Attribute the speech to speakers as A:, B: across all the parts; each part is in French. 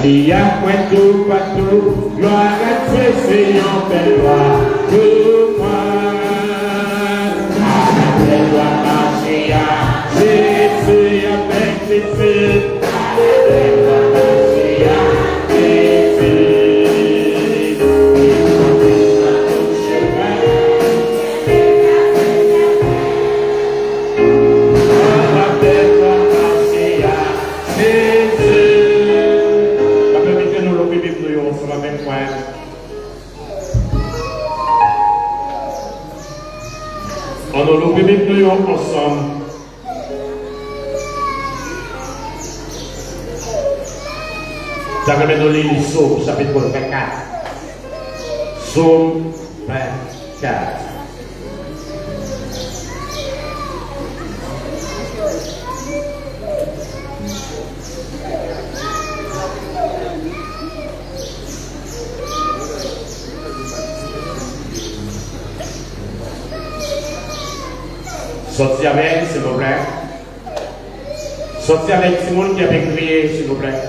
A: Il y a point tout partout, gloire à Dieu, Seigneur, belle gloire, tout moi. Belle gloire marcher à Jésus avec les feux. Belle gloire marcher à Jésus. On a loupé nous ensemble. Ça va nous lire Psaume chapitre 24. Psaume 24. Sortez avec, s'il vous plaît. Sortez avec Simone qui avait crié, s'il vous plaît.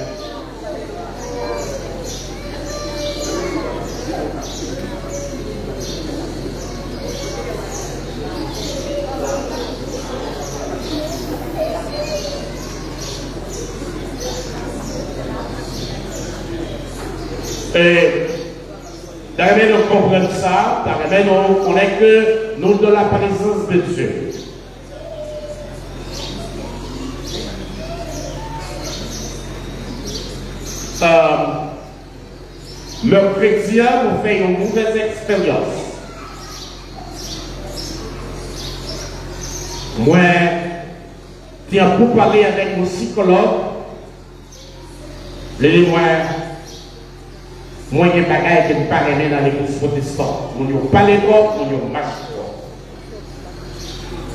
A: Et d'arriver à comprendre ça, d'arriver à connaître que nous de la présence de Dieu. Le chrétien vous fait une mauvaise expérience. Moi, tiens pour parler avec mon psychologue, moi, j'ai des bagages qui me parlent dans l'église protestante. Mon yo parle trop, mon yo marche trop.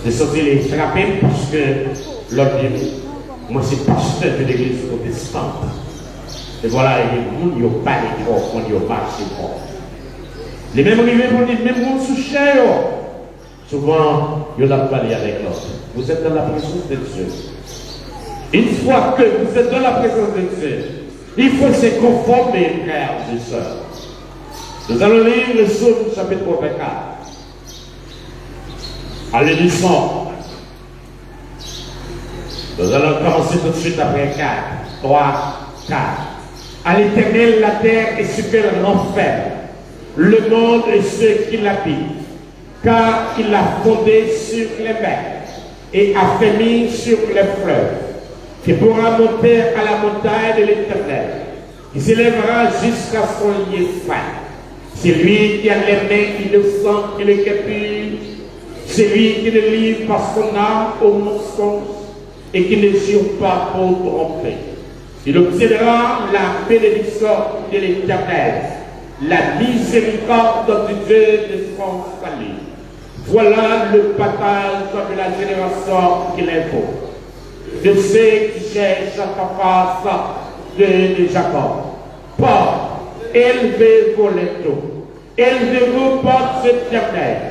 A: Je sorti les frapper parce que l'autre dit, moi c'est pasteur de l'église protestante. Et voilà, les gens qui parlent trop, les gens qui marchent trop. Les mêmes arrivés vont dire, même mon sous-cher, souvent, ils ont parlé avec l'autre. Vous êtes dans la présence de Dieu. Une fois que vous êtes dans la présence de Dieu, il faut se conformer, frères et sœurs. Nous allons lire le Psaume chapitre 24. Allez, lisons. Nous allons commencer tout de suite après 4, 3, 4. À l'Éternel, la terre et ce qu'elle renferme, le monde et ceux qui l'habitent, car il a fondé sur les mers et a fait mis sur les fleuves, qui pourra monter à la montagne de l'Éternel, qui s'élèvera jusqu'à son lieu fin. C'est lui qui a les mains innocentes et les capilles, c'est lui qui ne livre pas son âme au mensonge et qui ne jure pas pour tromper. Il obtiendra la bénédiction de l'Éternel, la miséricorde du Dieu de son salut. Voilà le partage de la génération qu'il invoque, de ceux qui cherchent la face de Jacob. Pas, élevez-vous les taux, élevez-vous portes éternelles,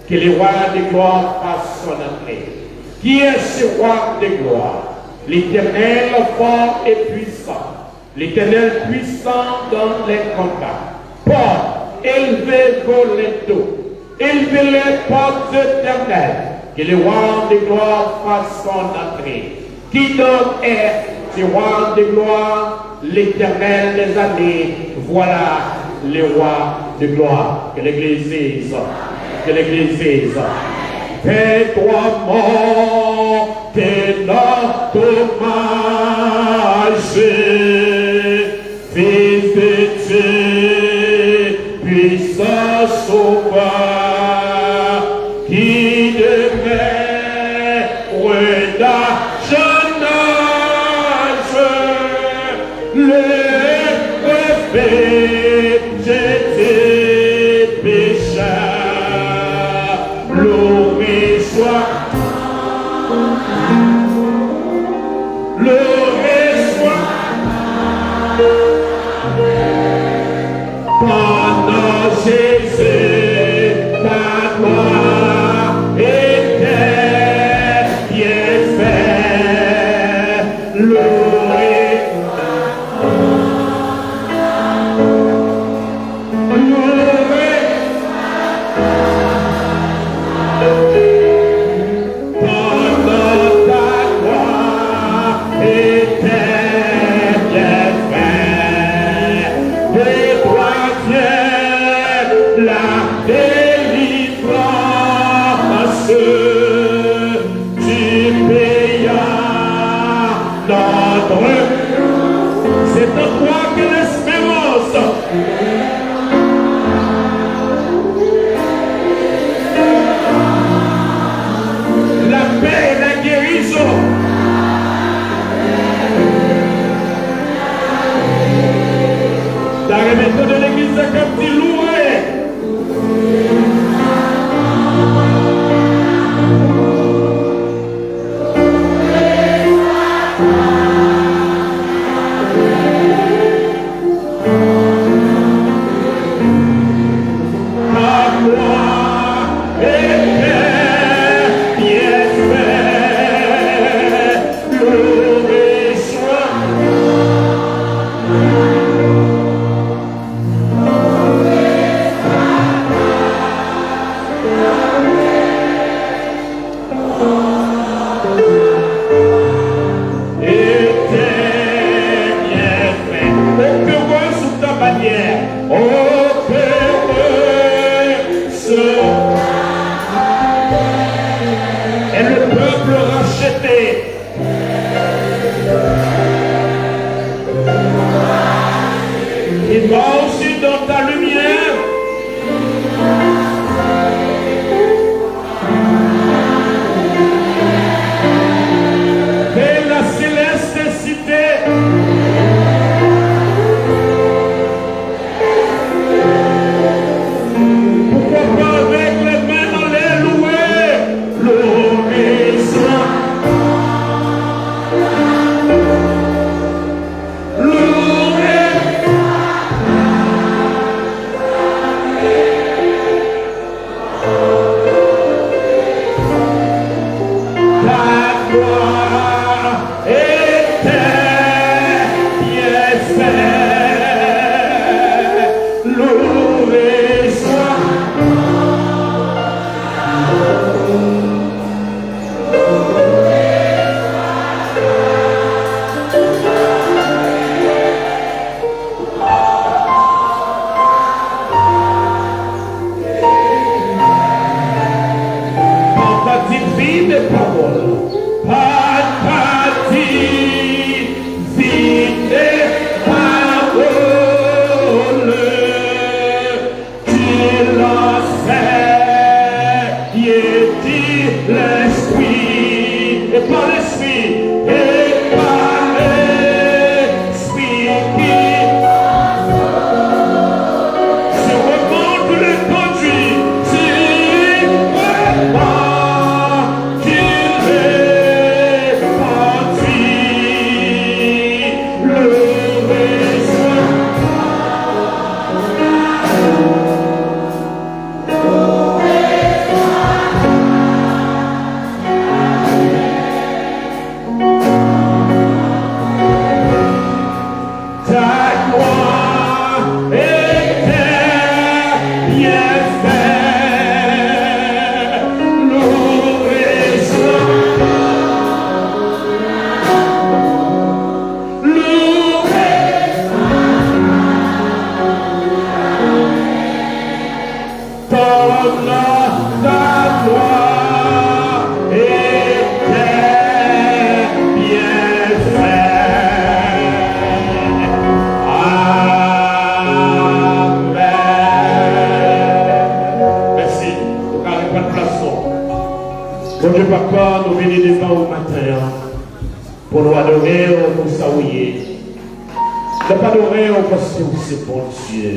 A: que le roi de gloire fasse son entrée. Qui est ce roi de gloire? L'Éternel fort et puissant, l'Éternel puissant dans les combats. Portes, élevez-vous les taux, élevez les portes éternelles, que le roi de gloire fasse son entrée. Qui donc est ce roi de gloire? L'Éternel des années, voilà le roi de gloire. Que l'Église dise, que l'Église dise. Fais-toi monter notre marché, Fils de Dieu, puissant sauveur, qui devait d'âge en âge, le refait jeter pécheur, loué soit, loué soit, pendant Jésus, ta gloire était bien faite, loué. crois que l'espérance la paix et la guérison dans les méthodes de l'église de Capti loué. Papa, nous venons devant au matin pour nous adorer, pour saouiller. Ne pas adorer parce que c'est bon Dieu.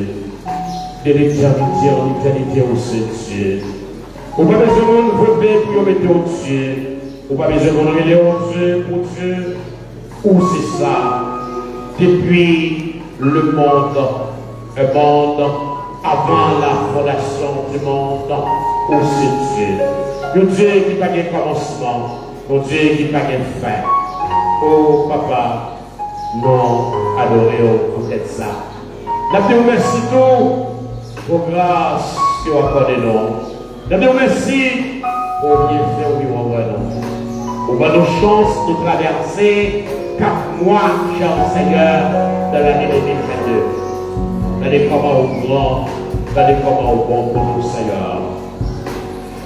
A: De l'éternité en éternité au Dieu. On n'a pas besoin de nous lever pour mettre au Dieu. On n'a pas besoin de nous lever au Dieu pour Dieu. Où c'est ça? Depuis le monde, avant la fondation du monde, où c'est Dieu. Le Dieu qui n'a pas de commencement, le Dieu qui n'a pas de fin. Oh papa, nous adorons pour être ça. Nous vous merci tout pour grâce que vous accordez nous. Nous vous merci pour bienfait que vous envoyez nous. Pour nos chances de traverser 4 mois, cher Seigneur, dans l'année 2022. Dans les combats au grand, dans les combats au bon pour nous, Seigneur.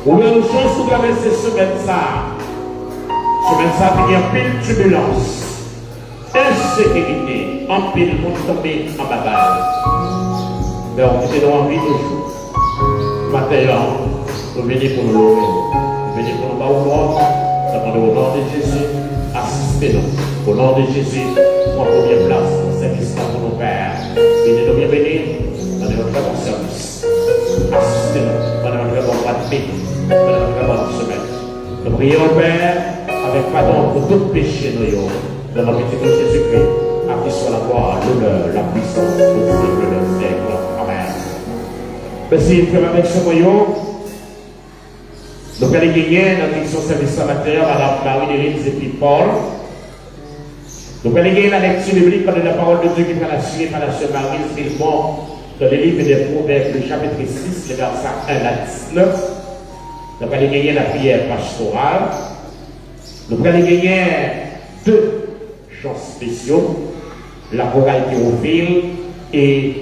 A: Ou bien nous sommes de traverser ce semaine ça qui a pile turbulence, insécurité, en pile pour tomber en bataille. Mais on était dans envie toujours. Maintenant, nous venons pour nous louer. Nous venons pour nous battre. Demandez au nom de Jésus, assistez-nous. Au nom de Jésus, pour la première place, service pour nos pères. Venez-nous bien bénir dans notre très bon service. Assistez-nous dans notre très bon pratique, dans notre très bonne semaine. Nous prions au Père avec pardon pour tout péché nous. Dans notre petit nom Jésus-Christ, à qui soit la gloire, l'honneur, la puissance, au siècle des siècles. Amen. Merci, frère, avec ce moyen. Nous allons gagner dans la direction service amateur, Madame Marie-Dérine et puis Paul. Nous allons gagner la lecture biblique de la parole de Dieu qui sera assurée par la sœur Marie Villemont dans le livre des Proverbes, le chapitre 6, le verset 1 à 19. Nous allons gagner la prière pastorale. Nous allons gagner deux chants spéciaux, la chorale Théophile et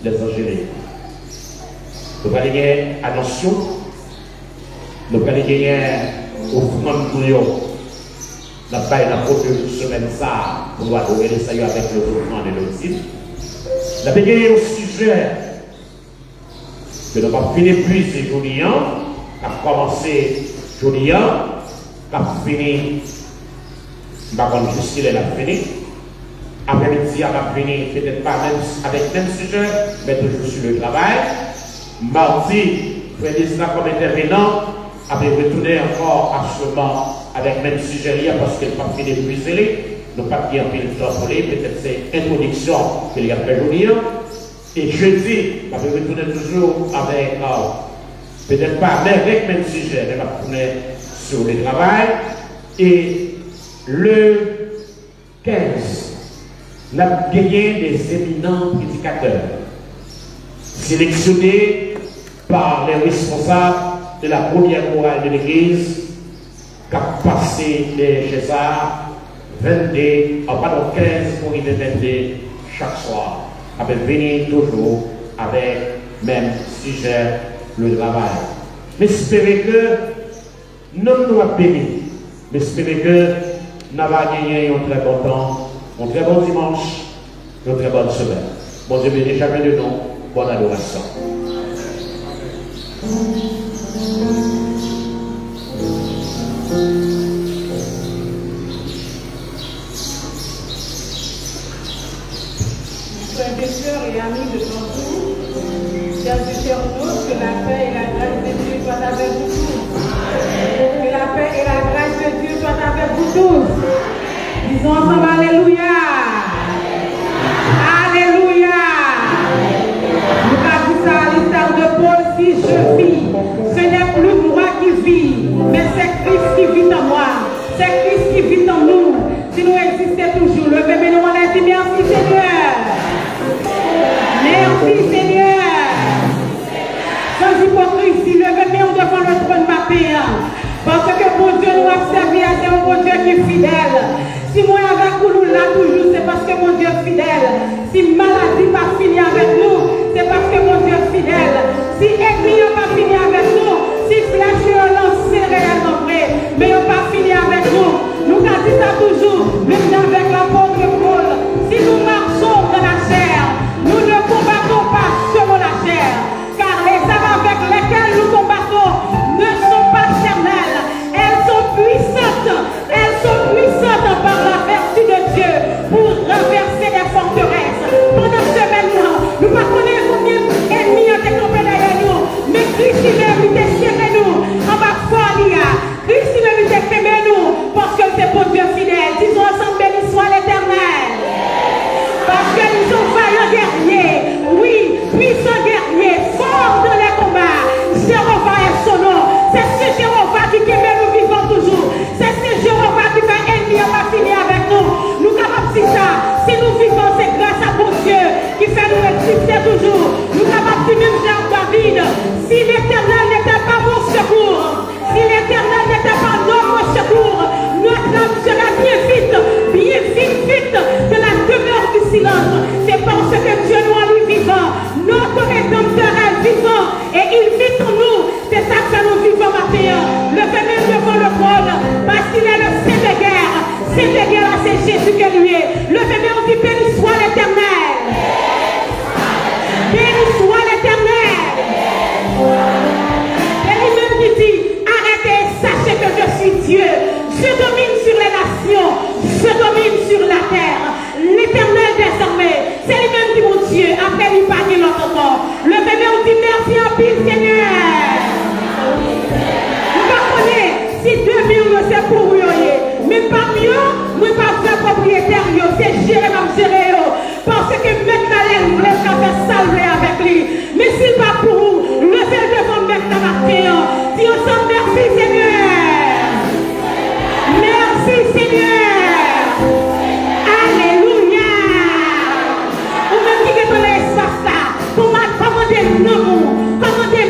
A: les angéliques. Nous allons gagner Annonction. Nous allons gagner offrande pour nous. Nous allons faire la première semaine ça pour nous adorer le Seigneur avec le mouvement de l'autisme. Nous allons gagner au sujet que nous avons fini plus aujourd'hui, qui a commencé aujourd'hui, qui a fini, je ne sais pas juste qu'il a fini. Après-midi, on a fini peut-être pas même avec le même sujet, mais toujours sur le travail. Mardi, frère Lisna comme intervenant, avait retourné encore absolument avec le même sujet parce qu'elle n'a pas fini d'épuiser. Nous n'avons pas bien pris le temps pour lui, peut-être c'est introduction qu'il y a fait aujourd'hui. Et jeudi, on avait retourné toujours avec, peut-être pas avec le même sujet, mais on va retourner sur le travail. Et le 15, on a gagné des éminents prédicateurs, sélectionnés par les responsables de la première chorale de l'Église, qui a passé les César 22, pardon, 15 pour y 22 chaque soir. Avec venir toujours avec même sujet, le travail. Mais j'espère que nous nous avons béni. Mais j'espère que nous avons gagné un très bon temps, un très bon dimanche, une très bonne semaine. Bon Dieu béni chacun de nous. Bonne adoration.
B: Frères et sœurs et amis de Bonjour, chers internautes, que la paix et la grâce de Dieu soient avec vous tous. Que la paix et la grâce de Dieu soient avec vous tous. Disons ensemble Alléluia. Alléluia. Nous avons ça à l'histoire de Paul, si je vis, ce n'est plus moi qui vis, mais c'est Christ qui vit en moi. C'est Christ qui vit en nous. Si nous existons toujours, levez-nous en l'air, merci Seigneur. Merci Seigneur. Sans hypocrisie, levez-nous devant le trône, ma Père. Parce que mon Dieu nous a servi à c'est un bon Dieu qui est fidèle. Si moi avec nous là toujours, c'est parce que mon Dieu est fidèle. Si maladie n'a pas fini avec nous, c'est parce que mon Dieu est fidèle. Si ennemi n'a pas fini avec nous, si flèche est lancé réellement vrai, mais n'a pas fini avec nous. Nous avons dit ça toujours, même avec l'apôtre Paul. Si nous marchons dans la chair, nous ne combattons pas selon la chair. Car les armes avec lesquelles nous combattons ne sont pas charnelles. Elles sont puissantes. Elles sont puissantes par la vertu de Dieu pour renverser les forteresses. Pendant ce moment, nous ne connaissons combien d'ennemis ont été tombés derrière nous, mais en pile, Seigneur. Je connais si 2000 c'est pour vous, mais pas mieux, moi pas faire propriétaire, c'est gérer ma gérer. Parce que maintenant, elle voulait faire salver avec lui. Mais s'il va pour vous, levez devant maintenant matin. Dis ensemble, merci Seigneur. Merci Seigneur. Alléluia. Ou même qui est dans l'espace là, pour commander l'amour, commander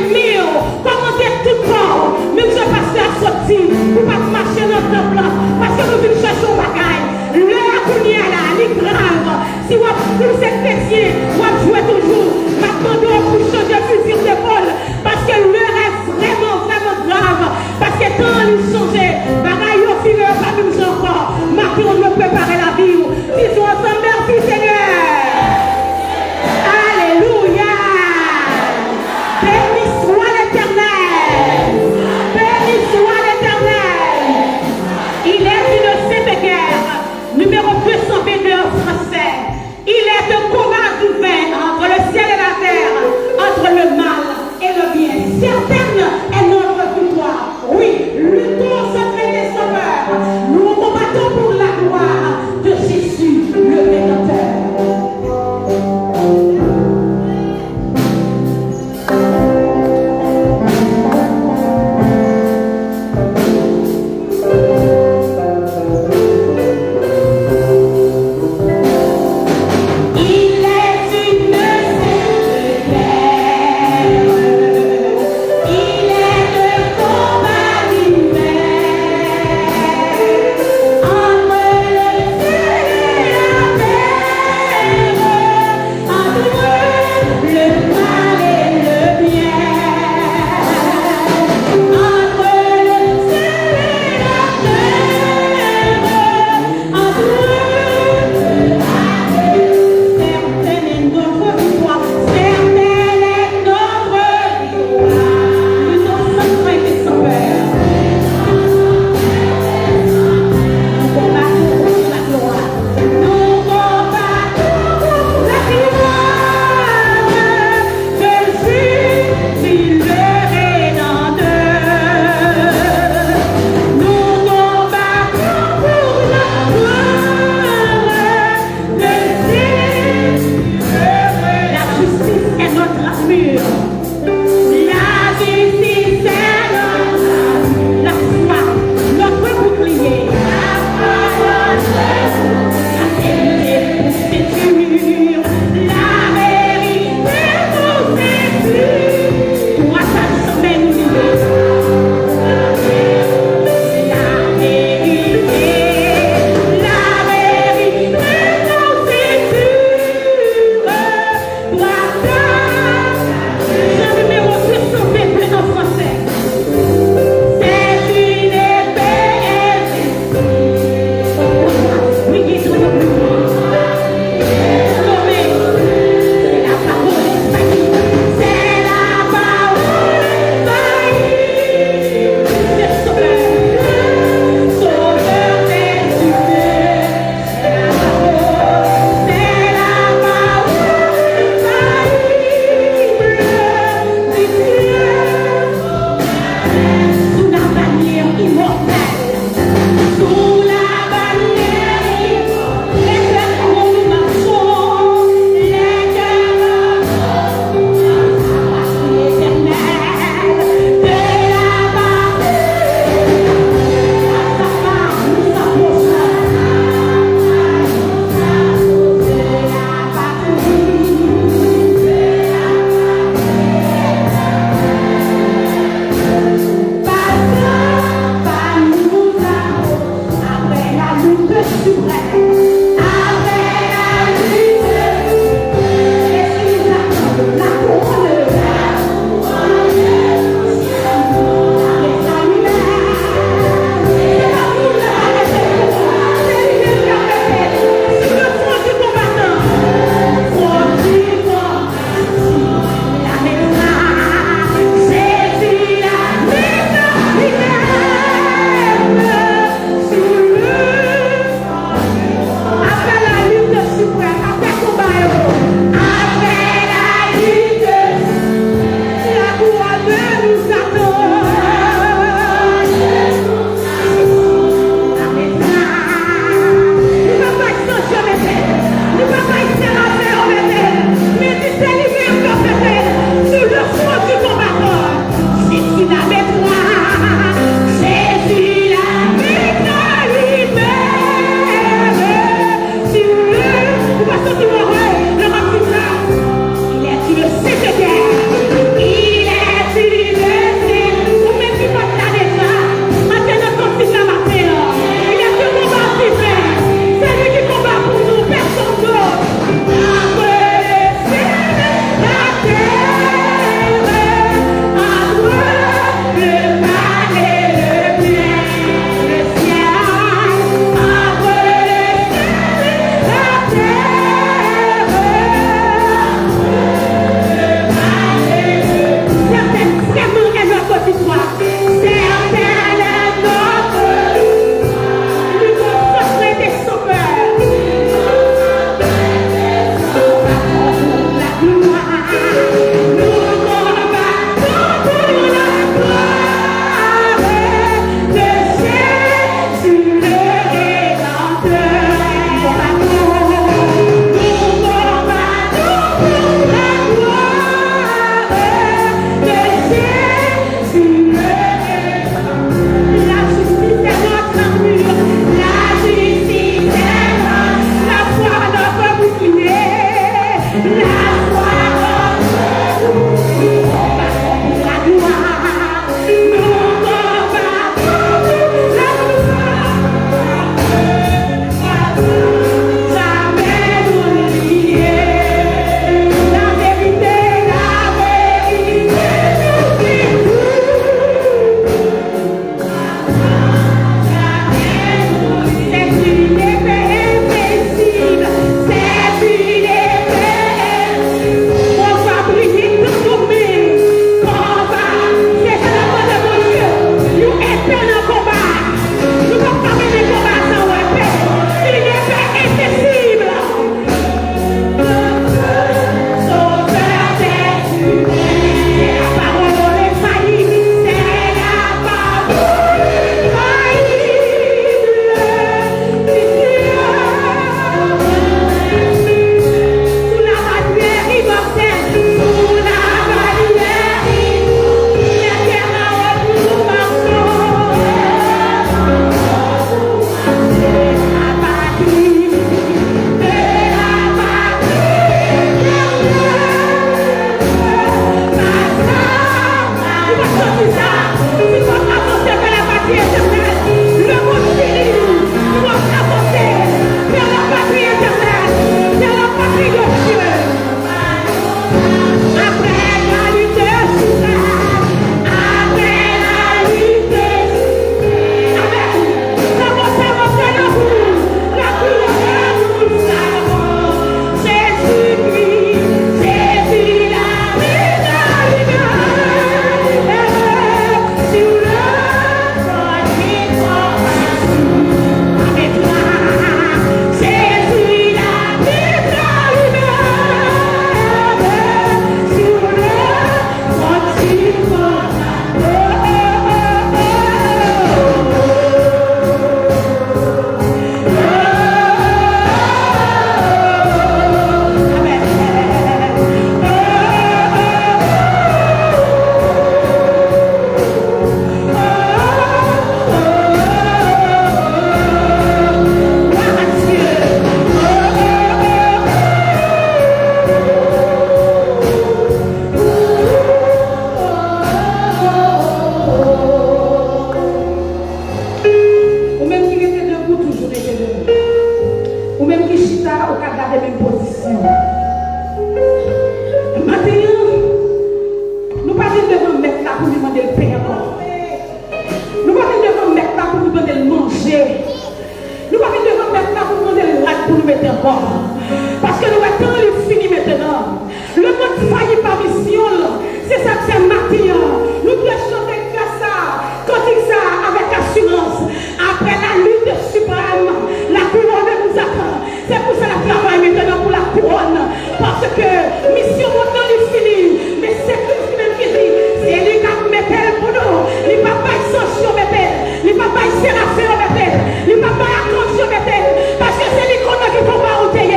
B: que mission montant est finie. Mais c'est Christ même qui dit, c'est lui qui met pour nous. Les papas ils sont sur mes pères. Les papas ils séraphés mes pères. Les papas ils accrochent sur mes pères. Parce que c'est lui qu'on a qui peut pas ôter.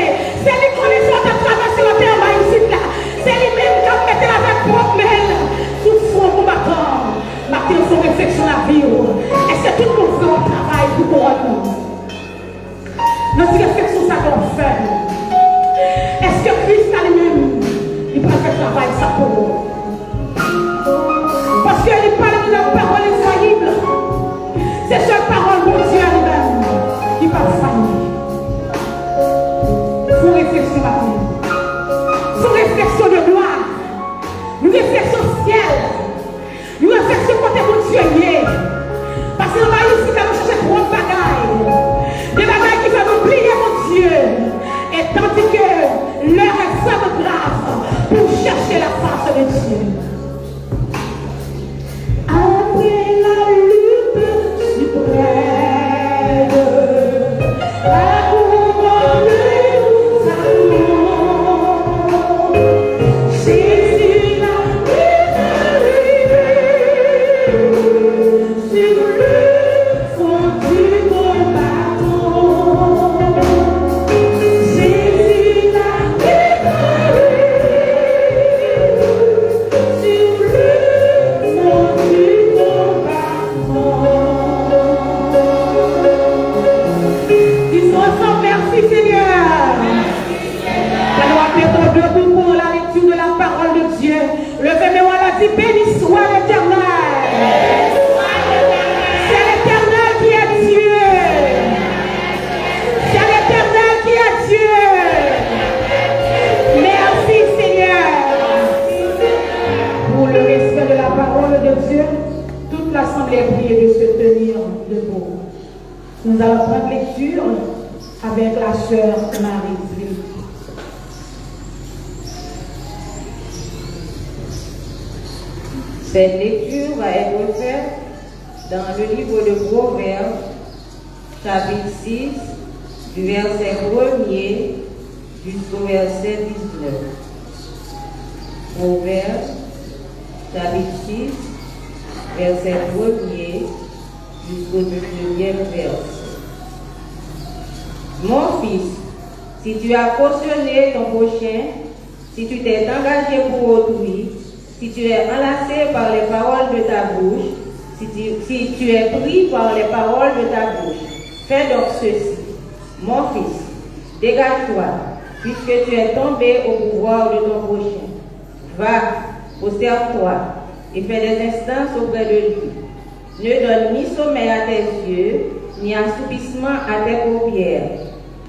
B: C'est lui qu'on est sorti à traverser la terre ici là. C'est lui-même qui a mis la tête propre mêle. Sous front combattant. Martin son réflexion à la vie. Est-ce que tout le monde fait un travail pour qu'on notre réflexion, ça doit faire. Est-ce que Christ a lui-même, il prend ce travail, ça pour nous? Parce qu'il parle de la parole infaillible. C'est cette parole, mon Dieu, à lui-même, qui va faillir. Faut réflexion maintenant. Faut réflexion de gloire. Une réflexion ciel. Une réflexion côté mon Dieu lié. Parce que nous va ici, quand nous cherchons trop de bagailles. Des bagailles qui font oublier mon Dieu. Et tandis que l'heure est femme grave pour chercher la face de Dieu. Après la lutte suprême, la couronne nous attend. Jésus l'a libéré sur le fond du combattant. Jésus l'a libéré sur le fond du combattant. Disons ensemble merci Seigneur. Nous appelons debout pour la lecture de la parole de Dieu. Levez-moi la dit, béni soit l'Éternel. C'est l'Éternel qui est Dieu. C'est l'Éternel qui est Dieu. Merci Seigneur. Pour le respect de la parole de Dieu, toute l'assemblée est priée de se tenir debout. Nous allons prendre lecture avec la sœur Marie-Zélie.
C: Cette lecture va être faite dans le livre de Proverbes, chapitre 6, du verset 1er jusqu'au verset 19. Proverbes, chapitre 6, verset 1er jusqu'au 9e verset. Mon fils, si tu as cautionné ton prochain, si tu t'es engagé pour autrui, si tu es enlacé par les paroles de ta bouche, si tu es pris par les paroles de ta bouche, fais donc ceci. Mon fils, dégage-toi, puisque tu es tombé au pouvoir de ton prochain. Va, observe-toi, et fais des instances auprès de lui. Ne donne ni sommeil à tes yeux, ni assoupissement à tes paupières.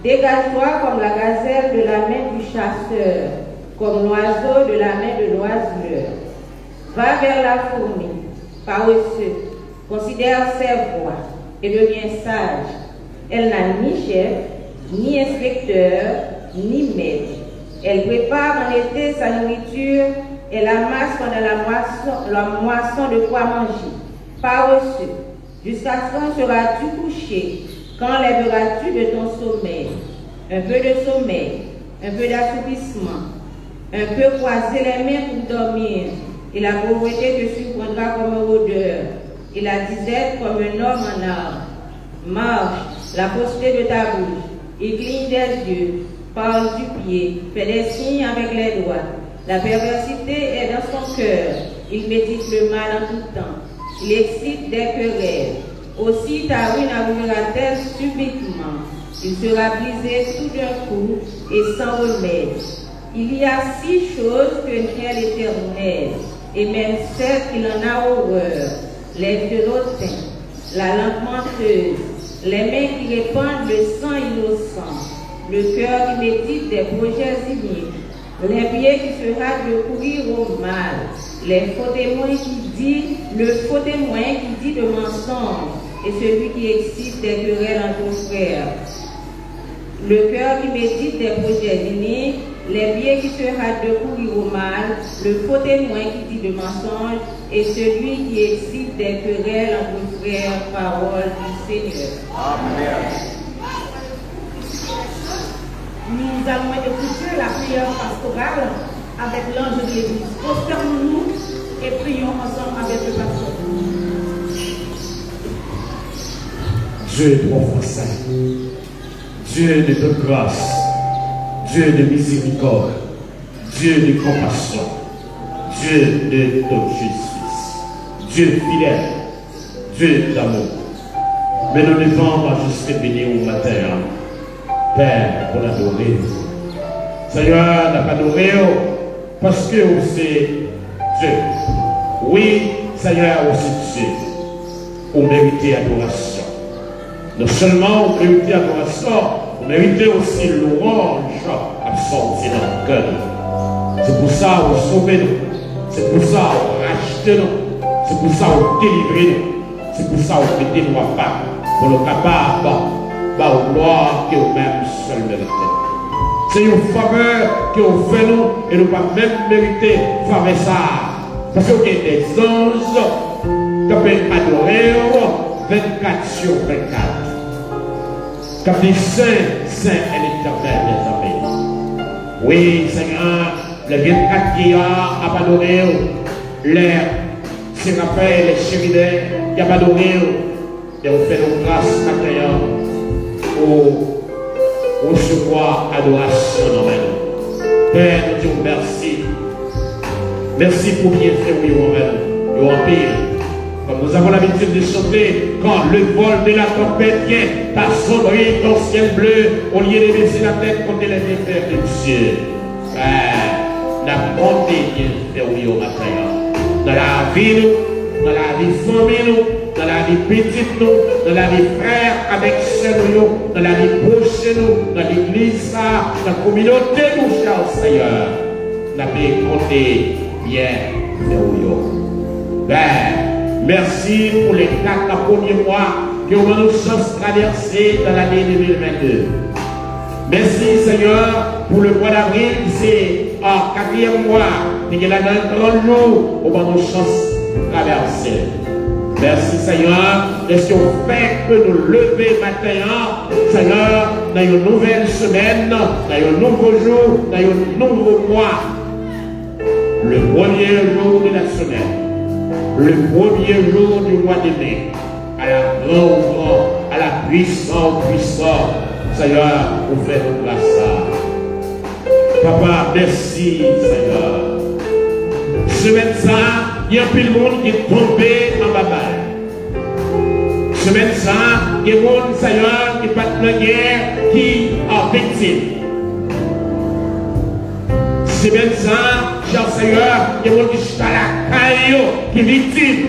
C: Dégage-toi comme la gazelle de la main du chasseur, comme l'oiseau de la main de l'oiseleur. Va vers la fourmi, paresseux, considère ses voies et deviens sage. Elle n'a ni chef, ni inspecteur, ni maître. Elle prépare en été sa nourriture et amasse pendant la moisson de quoi manger. Paresseux, jusqu'à quand seras-tu couché? Quand lèveras-tu de ton sommeil? Un peu de sommeil, un peu d'assoupissement, un peu croiser les mains pour dormir, et la pauvreté te surprendra comme un rôdeur, et la disette comme un homme en arme. Marche, la fausseté de ta bouche, et cligne des yeux, parle du pied, fais des signes avec les doigts. La perversité est dans son cœur, il médite le mal en tout temps, il excite des querelles. Aussi ta ruine arrivera-t-elle subitement, il sera brisé tout d'un coup et sans remède. Il y a 6 choses que crée l'Éternel, et même celles qu'il en a horreur: les violotins, la langue menteuse, les mains qui répandent le sang innocent, le cœur qui médite des projets iniques, les pieds qui se hâtent de courir au mal, le faux témoin qui dit de mensonges, et celui qui excite des querelles entre frères. Le cœur qui médite des projets iniques, les pieds qui se hâtent de courir au mal, le faux témoin qui dit de mensonges, et celui qui excite des querelles entre frères. Parole du Seigneur.
A: Amen.
B: Nous allons écouter la prière pastorale avec l'ange de l'église. Prosternons-nous et prions ensemble avec le pasteur.
A: Dieu est trop saint, Dieu de toute grâce, Dieu de miséricorde, Dieu de compassion, Dieu de toute justice, Dieu fidèle, Dieu d'amour. Mais nous devons pas juste venir au matin, Père, pour l'adorer. Seigneur, n'a pas adoré parce que c'est Dieu. Oui, Seigneur, aussi Dieu. Vous méritez adoration. Non seulement vous méritez adoration, vous méritez aussi louange absorber dans le cœur. C'est pour ça que vous sauvez nous. C'est pour ça que vous rachetez nous. C'est pour ça que vous délivrez nous. C'est pour ça que vous mettez nous à part. Pour le capable, aux gloires que vous-même seul méritez. C'est une faveur que vous faites nous et nous ne pas même mériter faveur ça. Parce qu'il y a des anges qui peuvent adorer 24 sur 24. Comme dit Saint et l'Éternel des armées. Oui, Seigneur, les 24 qui ont adoré, les séraphins, les chérubins qui ont adoré, et on fait nos grâces matin pour recevoir adoration dans nous. Père, nous disons merci. Merci pour bien faire, oui, nous en pire. Comme nous avons l'habitude de chanter, quand le vol de la tempête vient, ta sombrerie, ton ciel bleu, au lieu de baisser la tête contre les défers de Dieu. Père, n'a compté bien faire, oui, au matin. Dans la vie, dans la vie famille, dans la vie petite, dans la vie frère, avec nous, dans la vie proche, dans l'église, dans la communauté, nous, cher Seigneur, n'a pas compté bien faire, oui. Père, merci pour les 4 premiers mois que nous avons chance de traverser dans l'année 2022. Merci Seigneur pour le mois d'avril, c'est en 4e mois, et là dans 30 jours, nous avons chance de traverser. Merci Seigneur, laissez nous faire que nous lever matin, Seigneur, dans une nouvelle semaine, dans un nouveau jour, dans un nouveau mois. Le premier jour de la semaine. Le premier jour du mois de mai, à la grande, à la puissance, Seigneur, pour faire notre grâce. Papa, merci, Seigneur. Semaine ça, il y a plus de monde qui est tombé en bataille. Semaine ça, il y a des gens, Seigneur, qui battent la guerre, qui sont victimes. Semaine ça, cher Seigneur, il y a des gens qui sont à la caille, qui sont victimes.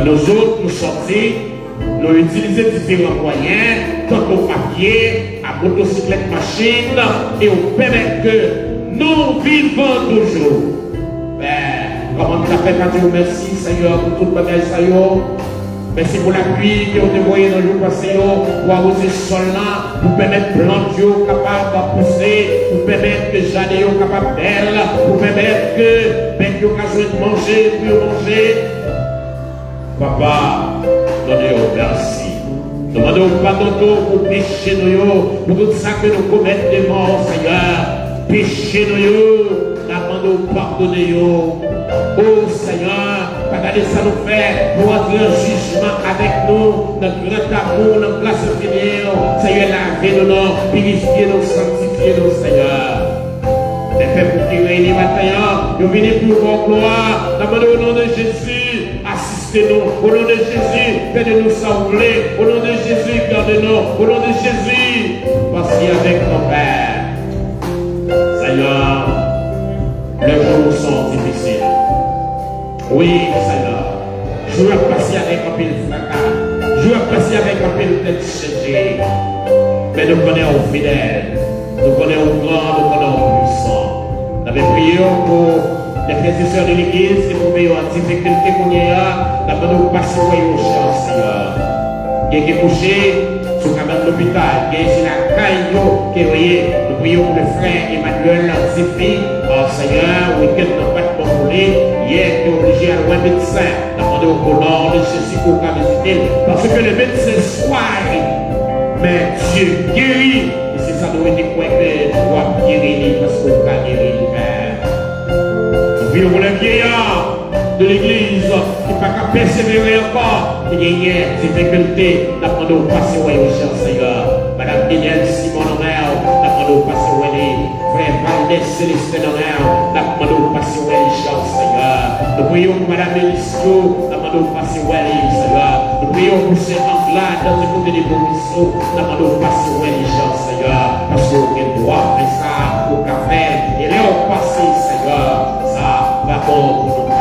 A: Nous autres, nous sortis, nous utilisons différents moyens, tant au papier, à motocyclette machine, et on permet que nous vivons toujours. Ben, comment tu as fait quand tu merci, Seigneur, pour tout le bagage, Seigneur. Merci pour l'appui que vous envoyé dans le jour passé pour arroser ce sol-là, pour permettre que plantes capables de pousser, pour permettre que jardin capable d'elle, pour permettre que ben occasion de manger, pour manger. Papa, donnez-vous merci. Demandez au pardon pour pécher nous, pour tout ça que nous commettons des morts, Seigneur. Péché nous, demandez-vous pardonner. Oh Seigneur, regardez ça nous fait pour entrer en jugement avec nous, notre grand amour, notre place finir. Seigneur, lavez-nous, purifiez-nous, sanctifiez-nous, Seigneur. Les peuples qui réunissent maintenant, nous venons pour vos gloires. Demandez au nom de Jésus, assistez-nous. Au nom de Jésus, faites-nous sauver. Au nom de Jésus, gardez-nous. Au nom de Jésus, voici avec ton Père. Seigneur, les jours sont difficiles. Oui, Seigneur. Je veux passer avec un peu de fracas. Je veux passer avec un peu de tête chargée. Mais nous connaissons fidèles. Nous connaissons grand, nous connaissons puissant. Nous avons prié pour les frères et sœurs de l'église qui sont en difficulté qu'on y a. Nous avons passé au cher Seigneur. Il est couché sur le cabinet de l'hôpital. Il est la caille qui est voyé. Nous prions pour le frère Emmanuel Zifi. Oh Seigneur, week-end n'a pas de contrôler. Hier, tu es obligé à loin médecin. Demandez au nom de Jésus pour visiter. Parce que le médecin soigne. Mais Dieu guérit. Et c'est ça, nous dit quoi que prions pour les vieillards de l'église qui ne pas qu'à persévérer encore, qui gagnent des difficultés, d'apprendre au passé où ils cher Seigneur. Madame Daniel Simon Nomel, d'apprendre au passé où elle est. Frère Valdez Célestin Nomel, d'apprendre au passé où elle est cher Seigneur. Nous prions pour Madame Elisio, d'apprendre au passé où elle est Seigneur. Nous prions pour ces Anglades dans le côté des Bourrisseaux, d'apprendre au passé où elle est cher Seigneur. Parce qu'on a le droit de faire ça au café. Et là au passé Seigneur, ça va bon pour nous.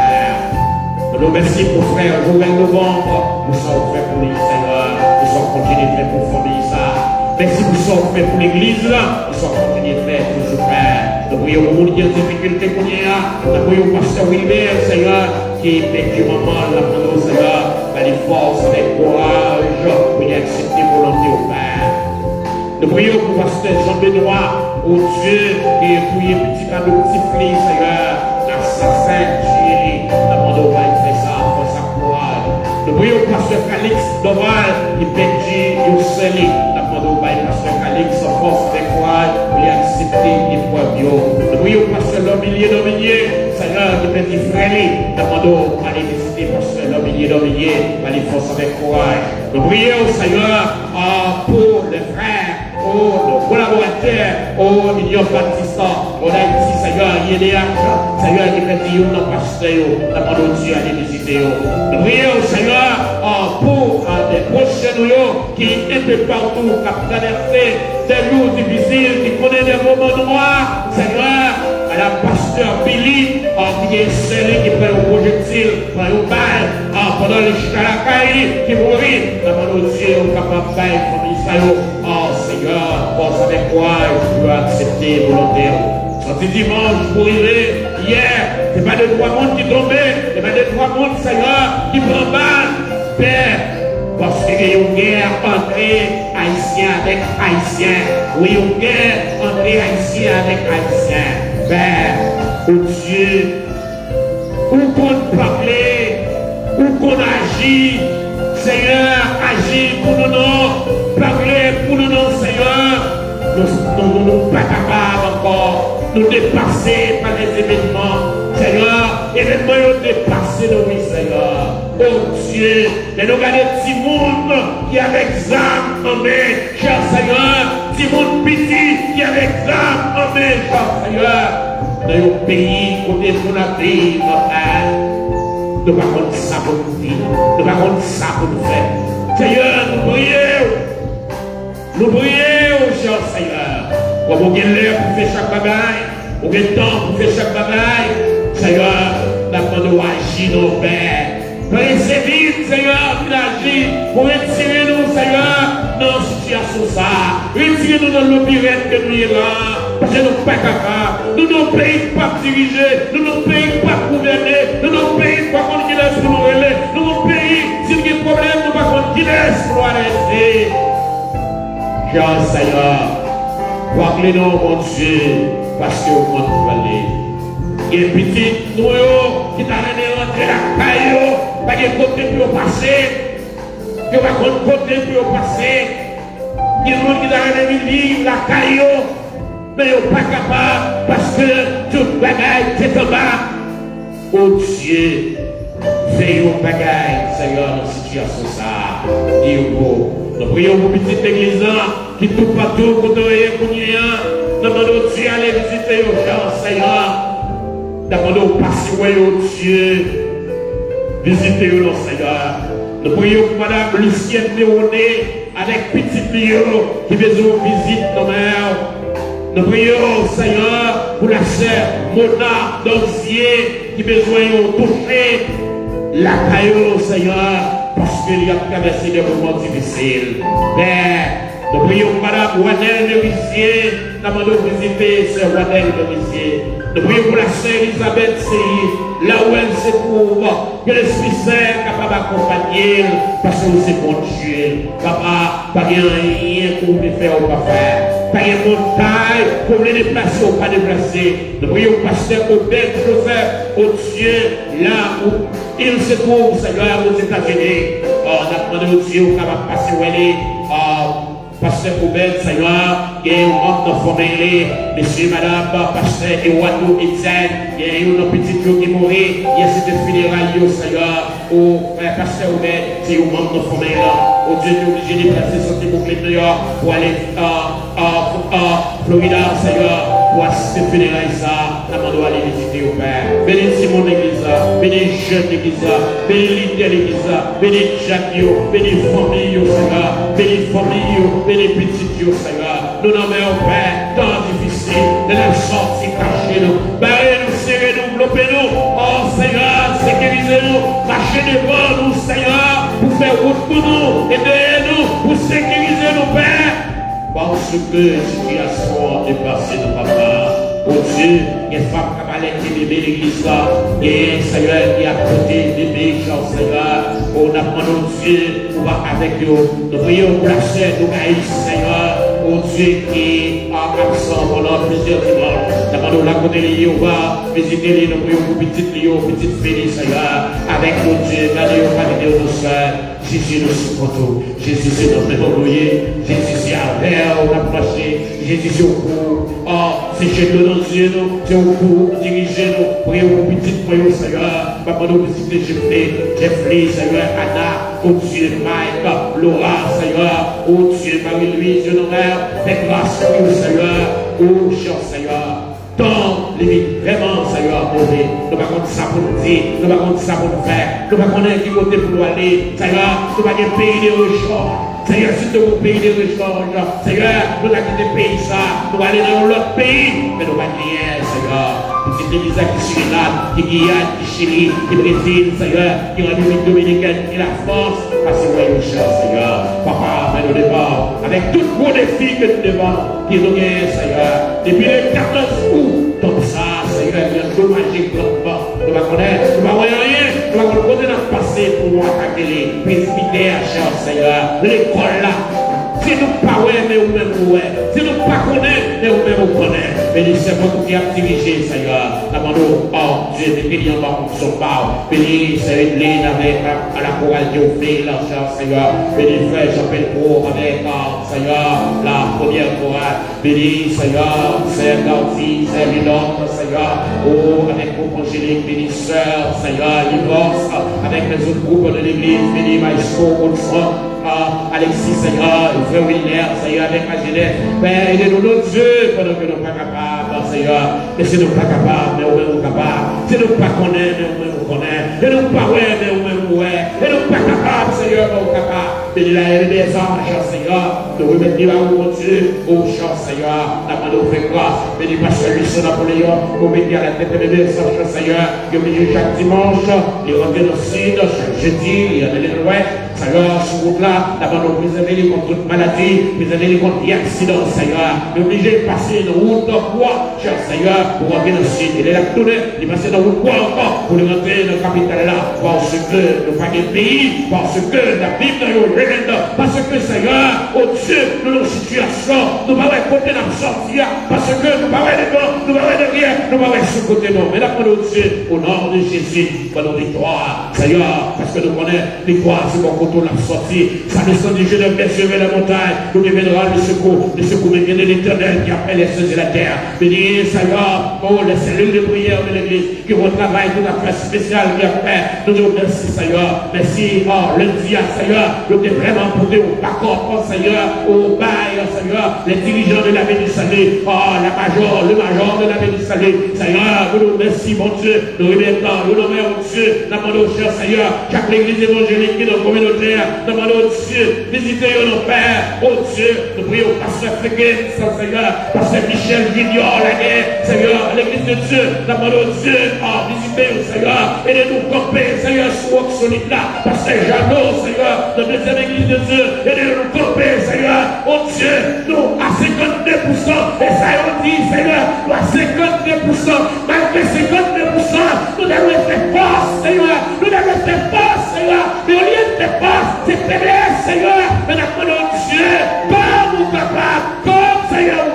A: Nous remercions pour frère Joël Novembre. Nous sommes faits pour lui, Seigneur. Nous sommes continués de faire pour famille ça. Merci pour ça fait pour l'église. Nous sommes continués de faire toujours frère. Nous prions pour nous dire difficultés qu'on y a. Nous prions pour pasteur Wilbert, Seigneur, qui effectivement la prendre, Seigneur, par les forces, avec courage, pour y accepter volonté au Père. Nous prions pour pasteur Jean-Benoît, au Dieu, qui est fouillé petit cadeau, petit fils, Seigneur, l'assassin, Thierry, la prendre au Père. Nous prions pour pasteur Calix Doval, qui pédit Yousseli. Nous demandons au pasteur Calix en force de courage pour y accepter les preuves. Nous prions pour pasteur Lomilier, Seigneur, qui pédit Fréli. Nous demandons à aller visiter pasteur Lomilier, pour aller force avec courage. Nous prions, Seigneur, pour les frères, pour nos collaborateurs, pour l'Union Baptiste, pour Haïti, Seigneur, il y a des actes, Seigneur, qui pédit nos pasteurs. Nous demandons Dieu à aller visiter. Nous prions, Seigneur, pour des prochains qui un peu partout, qui ont traversé des jours difficiles, qui connaissent des moments noirs, Seigneur, Madame Pasteur Billy, qui est scellé, qui prend un projectile, prend un bail, pendant les chicalacailles, qui mourit, nous Dieu, capable de faire comme Israël. Oh Seigneur, pense avec quoi je peux accepter volontairement. Ce dimanche, pour arriver, hier, ce n'est pas de trois mondes qui tombaient, ce n'est pas de trois mondes, Seigneur, qui prend balle, Père, parce qu'il y a une guerre entre Haïtiens avec Haïtiens. Oui, une guerre entre Haïtiens avec Haïtiens. Père, oh Dieu, où qu'on parler, où qu'on agit, Seigneur, agis pour nous, non, parler pour nous, non, Seigneur. Nous ne sommes pas capables encore de nous dépasser par les événements. Seigneur, événements ont dépassé nos vies, Seigneur. Oh Dieu, mais nous regardons petit monde qui a avec âme en main, cher Seigneur. Petit monde petit qui a avec âme en main, cher Seigneur. Dans nos pays, côté pour la vie, notre Père. Nous ne pouvons pas ça pour nous vivre. Nous ne pouvons pas ça pour nous faire. Seigneur, nous prions. Nous prions, cher Seigneur. Comme vous avez l'heure pour faire chaque bagaille, vous avez le temps pour faire chaque bagaille, Seigneur, nous devons agir nos pères. Laissez vite, Seigneur, qu'il agit pour retirer nous, Seigneur, dans la situation ça. Retirez-nous dans l'opérette que nous sommes là. Parce que nous ne sommes pas capables. Nous ne pays pas diriger. Nous ne pays pas gouverner. Nous ne pays pas contre qui laisse nous relayer. Nous ne pays, si nous avons des problèmes, nous ne pas contre qui laisse nous arrêter. Cher Seigneur, proclamez-nous, mon Dieu, parce que vous contrôlez. Il y a une petite noyau qui t'a rentré la caillou, pas de côté pour passer, il n'y a pas de côté pour passer. Il y a des gens qui t'a rentré la caillou, mais ils ne sont pas capables parce que tout le bagaille c'est en bas. Oh Dieu, fais un bagaille, Seigneur, dans cette situation ça. Nous prions pour petite église qui tout partout, pour nous et pour nous, nous demandons Dieu aller visiter aux gens, Seigneur. Nous demandons passer au Dieu, visiter au Seigneur. Nous prions pour Madame Lucienne Méroné avec petit Lio qui besoin de visite nos mères. Nous prions, Seigneur, pour la sœur Mona Donzier qui besoin de toucher la caillou, Seigneur. Parce qu'il y a traversé des moments difficiles. Père, nous prions pour Madame Wadel de Rizier. Nous demandons de visiter Sœur Wadel de Rizier. Nous prions pour la Sœur Elisabeth Seyi, là où elle se trouve, que l'Esprit Saint capable d'accompagner, parce que c'est bon Dieu. Papa, pas rien que vous pouvez faire ou pas faire. Pas rien de montagne, que vous voulez déplacer ou pas déplacer. Nous prions pour Pasteur Obed Joseph, au Dieu, là où il se trouve, Seigneur, aux États-Unis. On a demandé au Dieu capable de passer où elle est. Pasteur Obed, Seigneur, il y a un membre de famille, monsieur, madame, pasteur Ewadou Etienne, il y a une petite fille qui est morte, il y a cette funérailles, Seigneur, au pasteur Obed, c'est un membre de famille là. Oh Dieu, nous obligés de placer son petit bouclier de New York pour aller à Florida, Seigneur. Pour assister aux funérailles, ça, la demande aller visiter au Père. Bénis mon église, bénis jeune église, bénis l'idée l'église, bénis Jacques, bénis famille, Seigneur, bénis famille, bénis petite, Seigneur. Nous nommons au Père, temps difficile, de la sortie cachée, nous. Barrez-nous, serrez-nous, bloquez-nous. Oh Seigneur, sécurisez-nous, marchez devant nous, Seigneur, pour faire route pour nous, et derrière nous, pour sécuriser nos Pères. Parce que la situation est passée de papa. Oh Dieu, il y a des femmes qui allaient bébé l'église là. Et Seigneur, qui a côté des gens, Seigneur. On a demandé au Dieu pour voir avec nous. Nous prions pour la chair, nous haïssons, Seigneur. Oh Dieu qui est absent pendant plusieurs dimanches. Nous demandons la côté de Jéhovah. Visitez-les, nous prions pour petite Léo, petite Félix, Seigneur. Avec mon Dieu, gardez-nous, gardez-nous, nos soeurs. Jésus nous supporte. Jésus c'est notre envoyé. Jésus c'est avec on a approché. Jésus c'est au cours. Oh, c'est chez nous dans Dieu, c'est au cours. Dirigez-nous. Priez pour petite prière, Seigneur. Papa nous visiter Jeffrey, Seigneur, Anna, oh Dieu, Mike, Laura, Seigneur, oh Dieu, Marie-Louise, je n'aurai fais grâce à vous, Seigneur, oh cher Seigneur. Tant limite, vraiment, Seigneur, mauvais. Nous ne pouvons pas ça pour nous dire, nous ne pouvons pas ça pour nous faire, nous ne pouvons pas qui côté pour nous aller, Seigneur, nous ne pouvons pas payer des rechanges. Seigneur, si nous avons payé des rechanges, Seigneur, nous avons quitté pays ça, nous allons dans l'autre pays, mais nous n'avons rien, Seigneur. Petite église qui Suriname, qui Guyane, qui Chili, qui Brésil, Seigneur, qui République Dominicaine, qui la France, parce que nous avons cher, Seigneur. Papa, mais nous devons, avec tout le défi que nous devons, qui nous gagnent, Seigneur, depuis le 14 août, comme ça, Seigneur, il y a un dommage grandement. Nous ne connaissons, nous ne voyons rien, nous ne connaissons pas dans le passé pour nous attaquer les presbytères, cher Seigneur, l'école là. Si nous ne parlons pas, mais nous-mêmes nous si nous ne connaissons pas, mais nous-mêmes nous connaissons. Bénissez moi qui a dirigé, Seigneur. Demandons, oh Dieu, des millions d'enfants qui sont pas. Bénissez Edline avec la chorale Théophile, Seigneur. Bénissez frère Jean-Pierre Pro avec, Seigneur, la première chorale. Bénissez, Seigneur, Seigneur Gaudi, Seigneur Linot, Seigneur. Oh, avec groupe angélique, bénisseur, Seigneur, Divorce, avec les autres groupes de l'église, bénis Maïsco, Olson. Alexis, Seigneur, frère Wilner, Seigneur, avec ma jeunesse. Père, aidez-nous, notre Dieu, pendant que nous ne sommes pas capables, Seigneur. Mais si nous ne sommes pas capables, mais nous sommes capables. Si nous ne sommes pas connaissons, mais nous connaissons. Et nous ne sommes pas ouais, mais nous sommes ouais. Et nous ne sommes pas capables, Seigneur, mais nous sommes capables. Bénis la haine des anges, Seigneur. Nous remettons là où mon Dieu, au chant, Seieur. La main nous fait grâce. Bénis Pasteur Lucien Napoléon. Nous mettons à la tête de mes anges, Seigneur. Nous obligés chaque dimanche. Les rentrer dans le sud, chaque jeudi, il y a des l'ouest. Seigneur, sur route là, d'abord nous préserver contre toute maladie, préserver contre l'accident, Seigneur. Nous obligés de passer une route de bois, cher Seigneur, pour rentrer dans le sud. Il est là tourner, il est passé dans route bois encore, pour rentrer dans la capitale là, parce que nous pas de pays, parce que la Bible dans le parce que Seigneur, au Dieu de nos situations, nous ne pouvons pas côté dans sortir, parce que nous ne pouvons pas de nous ne pouvons pas de rien, nous ne pouvons pas ce côté non. Mais là, pour nous Dieu, au nom de Jésus, pour nos victoires, Seigneur, parce que nous connaissons victoire, c'est mon côté la sortie. Ça descend du jeu de berger vers la montagne. Nous deviendrons le secours bien de l'éternel qui appelle les cieux et la terre. Bénis, Seigneur, oh, les cellules de prière de l'église qui vont travailler tout à fait spécial qui a fait. Nous disons merci, Seigneur. Merci, oh, le dia, Seigneur. Nous devons vraiment porter au backup, oh, Seigneur, au bail, Seigneur, les dirigeants de la vie du salut, oh, le major de la vie du salut. Seigneur, nous merci, mon Dieu. Nous remettons, nous nommons au Dieu, nous demandons au cher Seigneur, chaque église évangélique qui est dans la communauté. Demandons au Dieu, visitez nos pères, oh Dieu, nous prions au pasteur Fréguet, Seigneur, pasteur Michel Guignol, la guerre, Seigneur, l'église de Dieu, demandons au Dieu, visitez, Seigneur, aidez-nous camper, Seigneur, sur roc solide là, pasteur Jeannot, Seigneur, notre deuxième église de Dieu, aidez-nous camper, Seigneur, oh Dieu, nous à 52%, et ça on dit, Seigneur, nous à 52%, malgré 52%, nous devons faire force, Seigneur, nous devons faire force, Seigneur, mais au lieu de faire force, c'est faiblesse, Seigneur, mais nous Dieu, pas nous capables, comme Seigneur,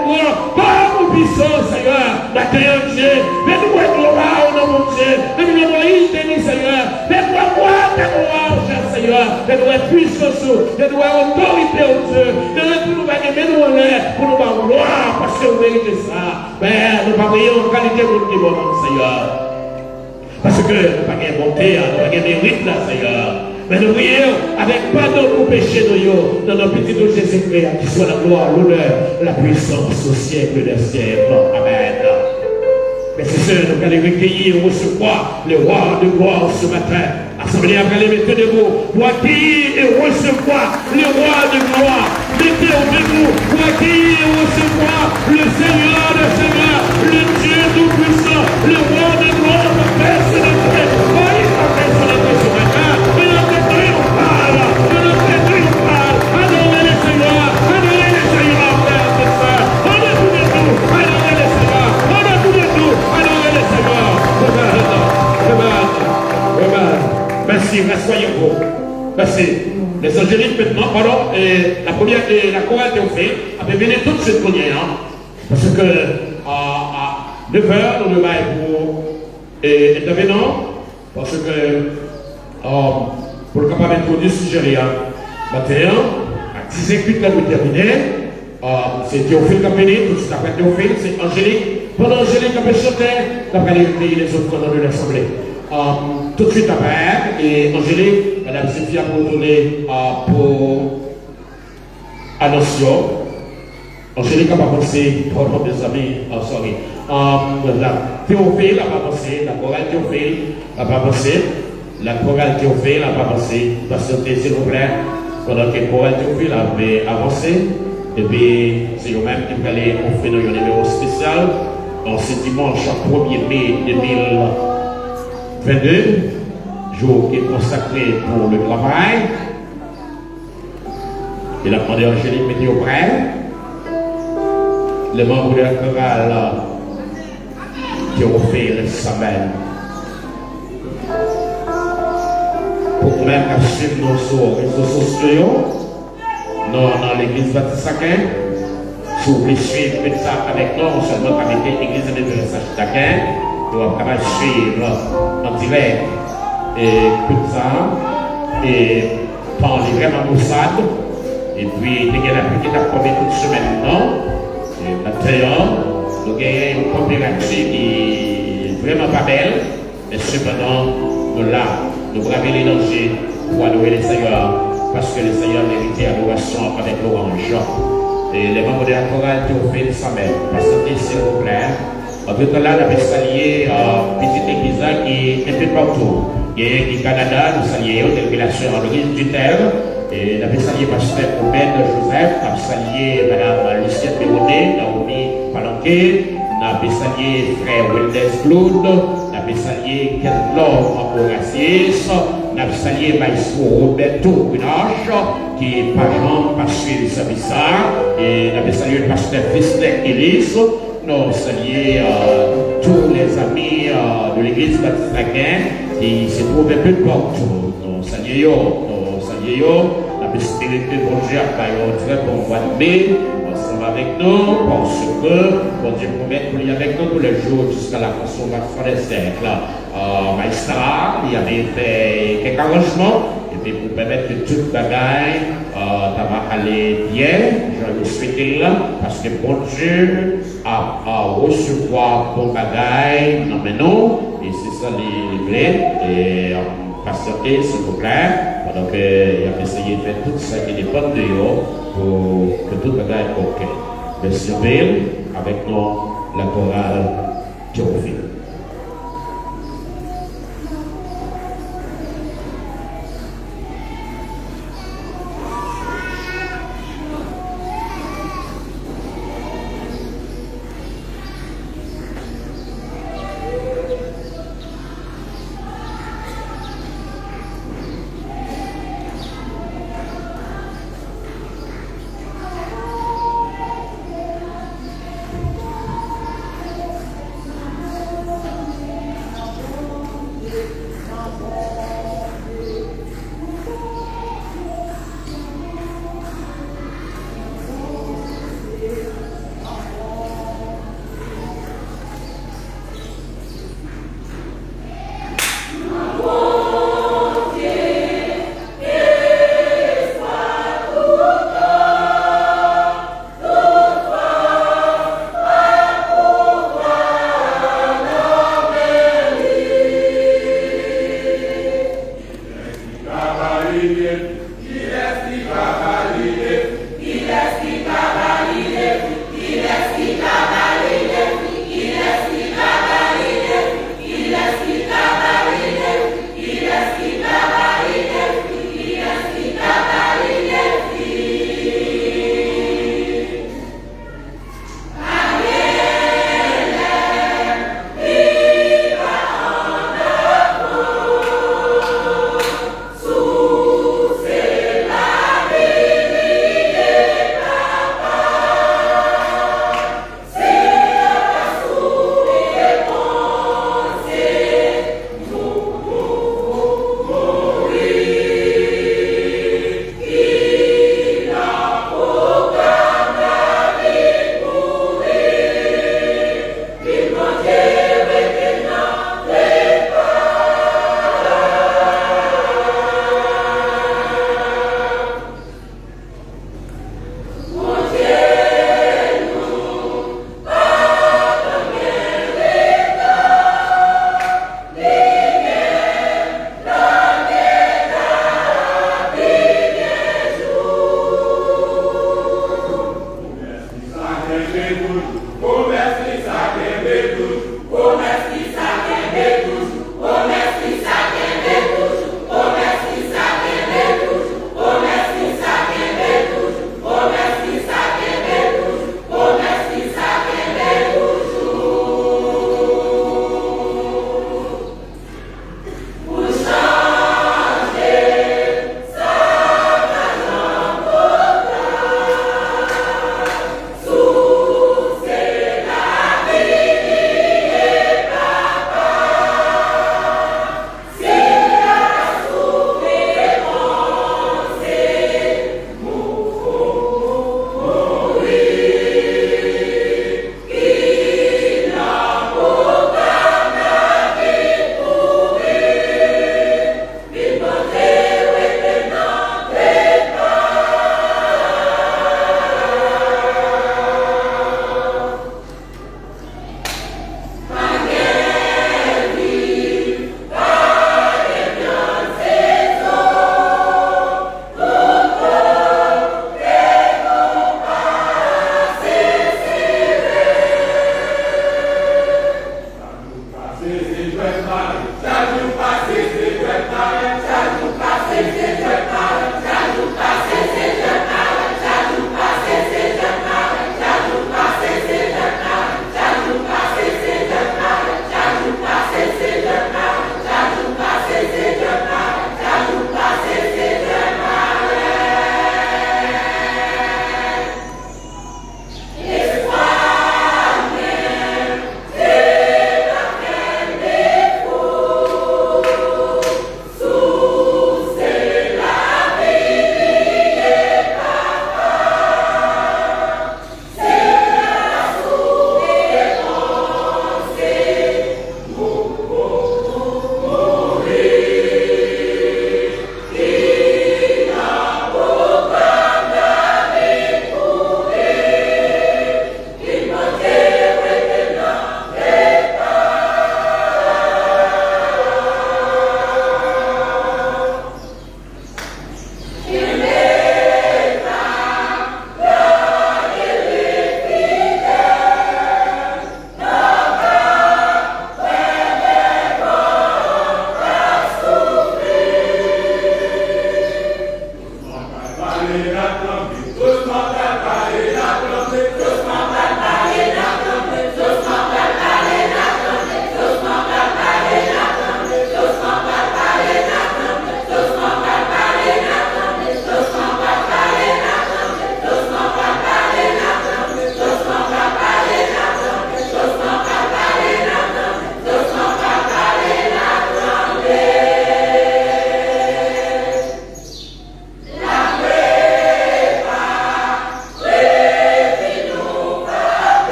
A: comme nous puissons, Seigneur, maintenant Dieu, mais nous gloire au nom de Dieu, mais nous Moïse, béni, Seigneur, mais nous avoir ta gloire, cher Seigneur, mais nous puissance, mais nous autorité au Dieu, mais nous l'air pour nous avoir gloire parce que vous méritez ça. Mais nous ne pas prier en qualité de monde qui est bon, Seigneur. Parce que nous n'avons pas de bonté, nous n'avons pas de mérite là, Seigneur. Mais nous prions avec pardon pour péché dans nos petits dos Jésus-Christ, qui soit la gloire, l'honneur, la puissance au siècle des siècles. Amen. Mais c'est ça, nous allons recueillir, recevoir le roi de gloire ce matin. Assemblée après les mettez debout pour accueillir et recevoir le roi de gloire. Mettez-vous debout pour accueillir et recevoir le Seigneur des Seigneurs, le Dieu tout-puissant, le roi de gloire, le Père céleste. Voyez la paix céleste ce matin. Et notre triomphale, et notre triomphale. Adorez le Seigneur, adorez le Seigneur, Père et Sœur. On a tout de tout, adorez le Seigneur. On a tout de tout, adorez le Seigneur. Amen. Amen. Merci, soyez beau. Merci. Les angéliques maintenant, pardon, la première, la chorale Théophile, avait venu tout de suite cogner, hein, parce que à 9h, nous devons pour intervenant, parce que pour le capable d'introduire ce sujet, matin, à 10h08, là, nous terminons, c'est Théophile qui a venu, tout de suite après Théophile, c'est Angélique. Pendant Angélique qui a chanté, d'après les autres pendant de l'Assemblée. Tout de suite après, et Angélique, Madame Sophia pour donner pour annoncer. Angélique a pas pensé, pardon des amis, sorry. Théophile n'a pas pensé, la chorale Théophile n'a pas pensé, la chorale Théophile n'a pas pensé, patientez s'il vous plaît, pendant que la chorale Théophile avait avancé, et puis c'est eux-mêmes qui vont aller offrir un numéro spécial, en ce dimanche 1er mai 2022, jour qui est consacré pour le travail. Il a demandé à Angélique mettez au près. Les membres de la chorale qui ont fait le semaine. Pour même suivre nos réseaux sociaux, dans l'église Baptiste Aquin. Si vous voulez suivre ça avec nous, seulement avec l'église de l'Université d'Aquin, vous allez suivre en direct et tout ça, et quand on est vraiment moussade, et puis il y a la petite approbée toute semaine, non? Et maintenant, nous avons une température qui est vraiment pas belle, mais cependant, nous là, nous bravons les dangers pour adorer les Seigneurs, parce que les Seigneurs méritent l'adoration avec l'orange. Et les membres de la chorale Théophile s'amènent. Passez s'il vous plaît. En tout cas, là, nous avons salué une petite église qui est un peu partout. Il y a au Canada, nous saluons telle que la sœur Louise Duterre. Et nous avons salué Pasteur Obed Joseph. Nous avons salué Madame Lucienne Béroné, Naomi Palanquet. Nous avons salué Frère Wilders Claude. Nous avons salué Ken Laure Horacius. Nous avons salué Maestro Roberto Guinache, qui est parent pasteur du service. Et nous avons salué le pasteur Fistek Ellis. Nous avons salué tous les amis de l'église Baptiste Aquin qui se trouvent un peu partout. Nous saluons. Nous avons espéré que bon Dieu a fait un très bon mois de mai ensemble avec nous, parce que bon Dieu promet qu'il y avec nous tous les jours jusqu'à la consommation des siècles. Maïstra, il avait fait quelques arrangements, et puis pour permettre que toute bagaille va aller bien, je le souhaite là, parce que bon Dieu a recevoir bon bagaille, non mais non, et c'est ça les blés, et patientez s'il vous plaît, pendant qu'il a essayé de faire tout ça qui dépend de eux pour que tout bagaille soit ok. Monsieur Bill, avec nous, la chorale Théophile.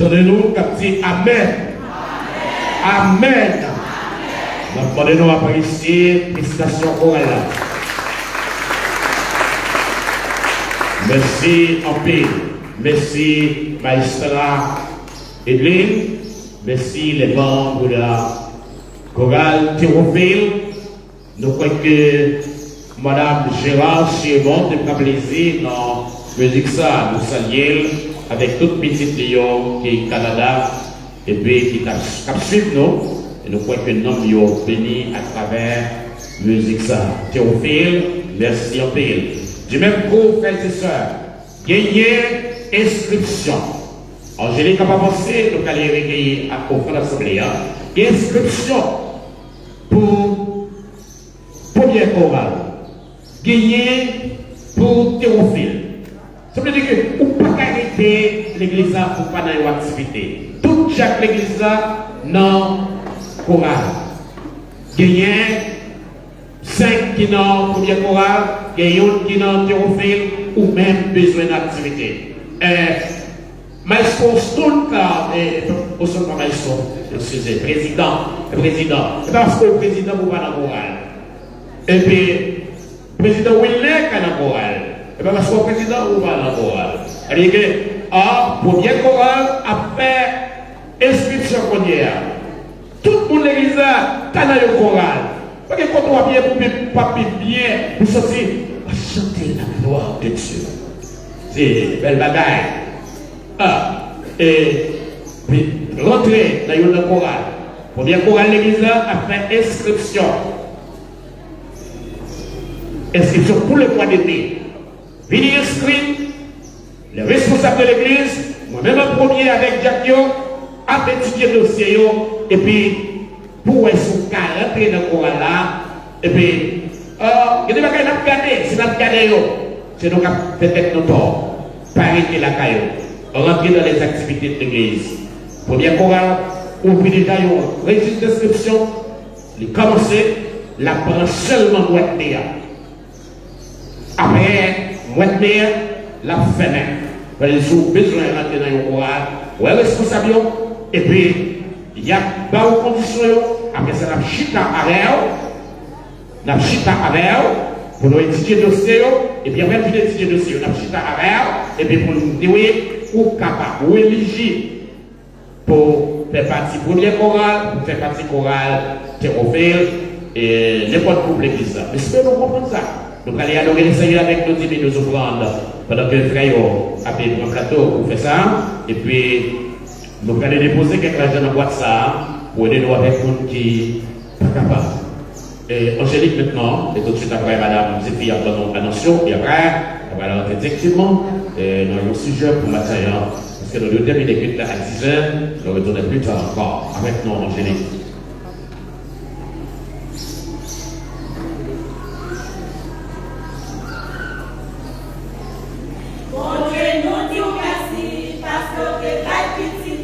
A: Détendez-nous, comme dit Amen. Amen. Nous demandons à apprécier les stations chorales. Merci en paix. Merci Maestra Edline. Merci les membres de la chorale Théophile. Nous croyons que Madame Gérard Chiemont de prend plaisir dans la musique ça. Nous saluons avec toute petite Lyon qui est au Canada et puis qui suit nous. Et nous croyons que nous sommes bénis à travers la musique ça. Théophile, merci en paix. Du même coup, frères et sœurs, gagner inscription. Angélique n'a pas pensé, nous allons recueillir à conférence l'Assemblée. Inscription pour première chorale. Gagner pour Théophile. Ça veut dire que vous ne pouvez pas arrêter l'église pour pas dans une activité. Tout chaque l'église dans chorale. Gagner 5 qui dans première chorale, gagner qui dans Théophile ou même besoin d'activité. Maestro Stone, au sein de Maestro, excusez, président. Parce que le président vous va dans la chorale. Et puis, le président Wilner qui est dans la chorale. Et bien, parce que le président vous va dans la chorale. C'est-à-dire que, première chorale, après inscription première, tout le monde l'église a dans la chorale. Parce que quand on va bien, pour bien, pour sortir, on va chanter la gloire de Dieu. C'est belle bagaille. Et puis rentrer dans une chorale. Première chorale de l'église a fait inscription. Inscription pour le mois d'été. Venez inscrire les responsables de l'église, moi-même en premier avec Jacques, a étudié le dossier et puis pour son cas rentrer dans le chorale là. Et puis, il y a des bagages à regarder. Si nous regardons, c'est donc à faire nos torts. Pas arrêter la caillou. Rentrer dans les activités de l'église. Première chorale, ouvrir déjà un registre d'inscription, les commencer, la prendre seulement mois de mai. Après, mois de mai, la fenêtre. Vous avez besoin de rentrer dans une chorale, vous êtes responsable, et puis, il y a des conditions, après ça, la chita avec pour nous étudier le dossier, et puis après, nous étudier le dossier, la chita avec, et puis pour nous dire, ou capable, ou éligible pour faire partie première chorale, pour faire partie chorale Théophile et n'importe où l'église. Mais si nous comprenons ça, nous allons adorer le Seigneur avec nos dîmes et nos offrandes pendant que le frère a payé un plateau pour faire ça. Et puis, nous allons déposer quelques argent dans la boîte ça pour aider nous avec monde qui n'est pas capable. Et Angélique maintenant, et tout de suite après Madame Zéphie a donné l'annonce, et après, on va rentrer directement dans le sujet pour matin. Parce que nous devons terminer à 10h, nous retournons plus tard encore avec nous, Angélique.
D: Bon Dieu, non Dieu merci, parce que t'es là, petit.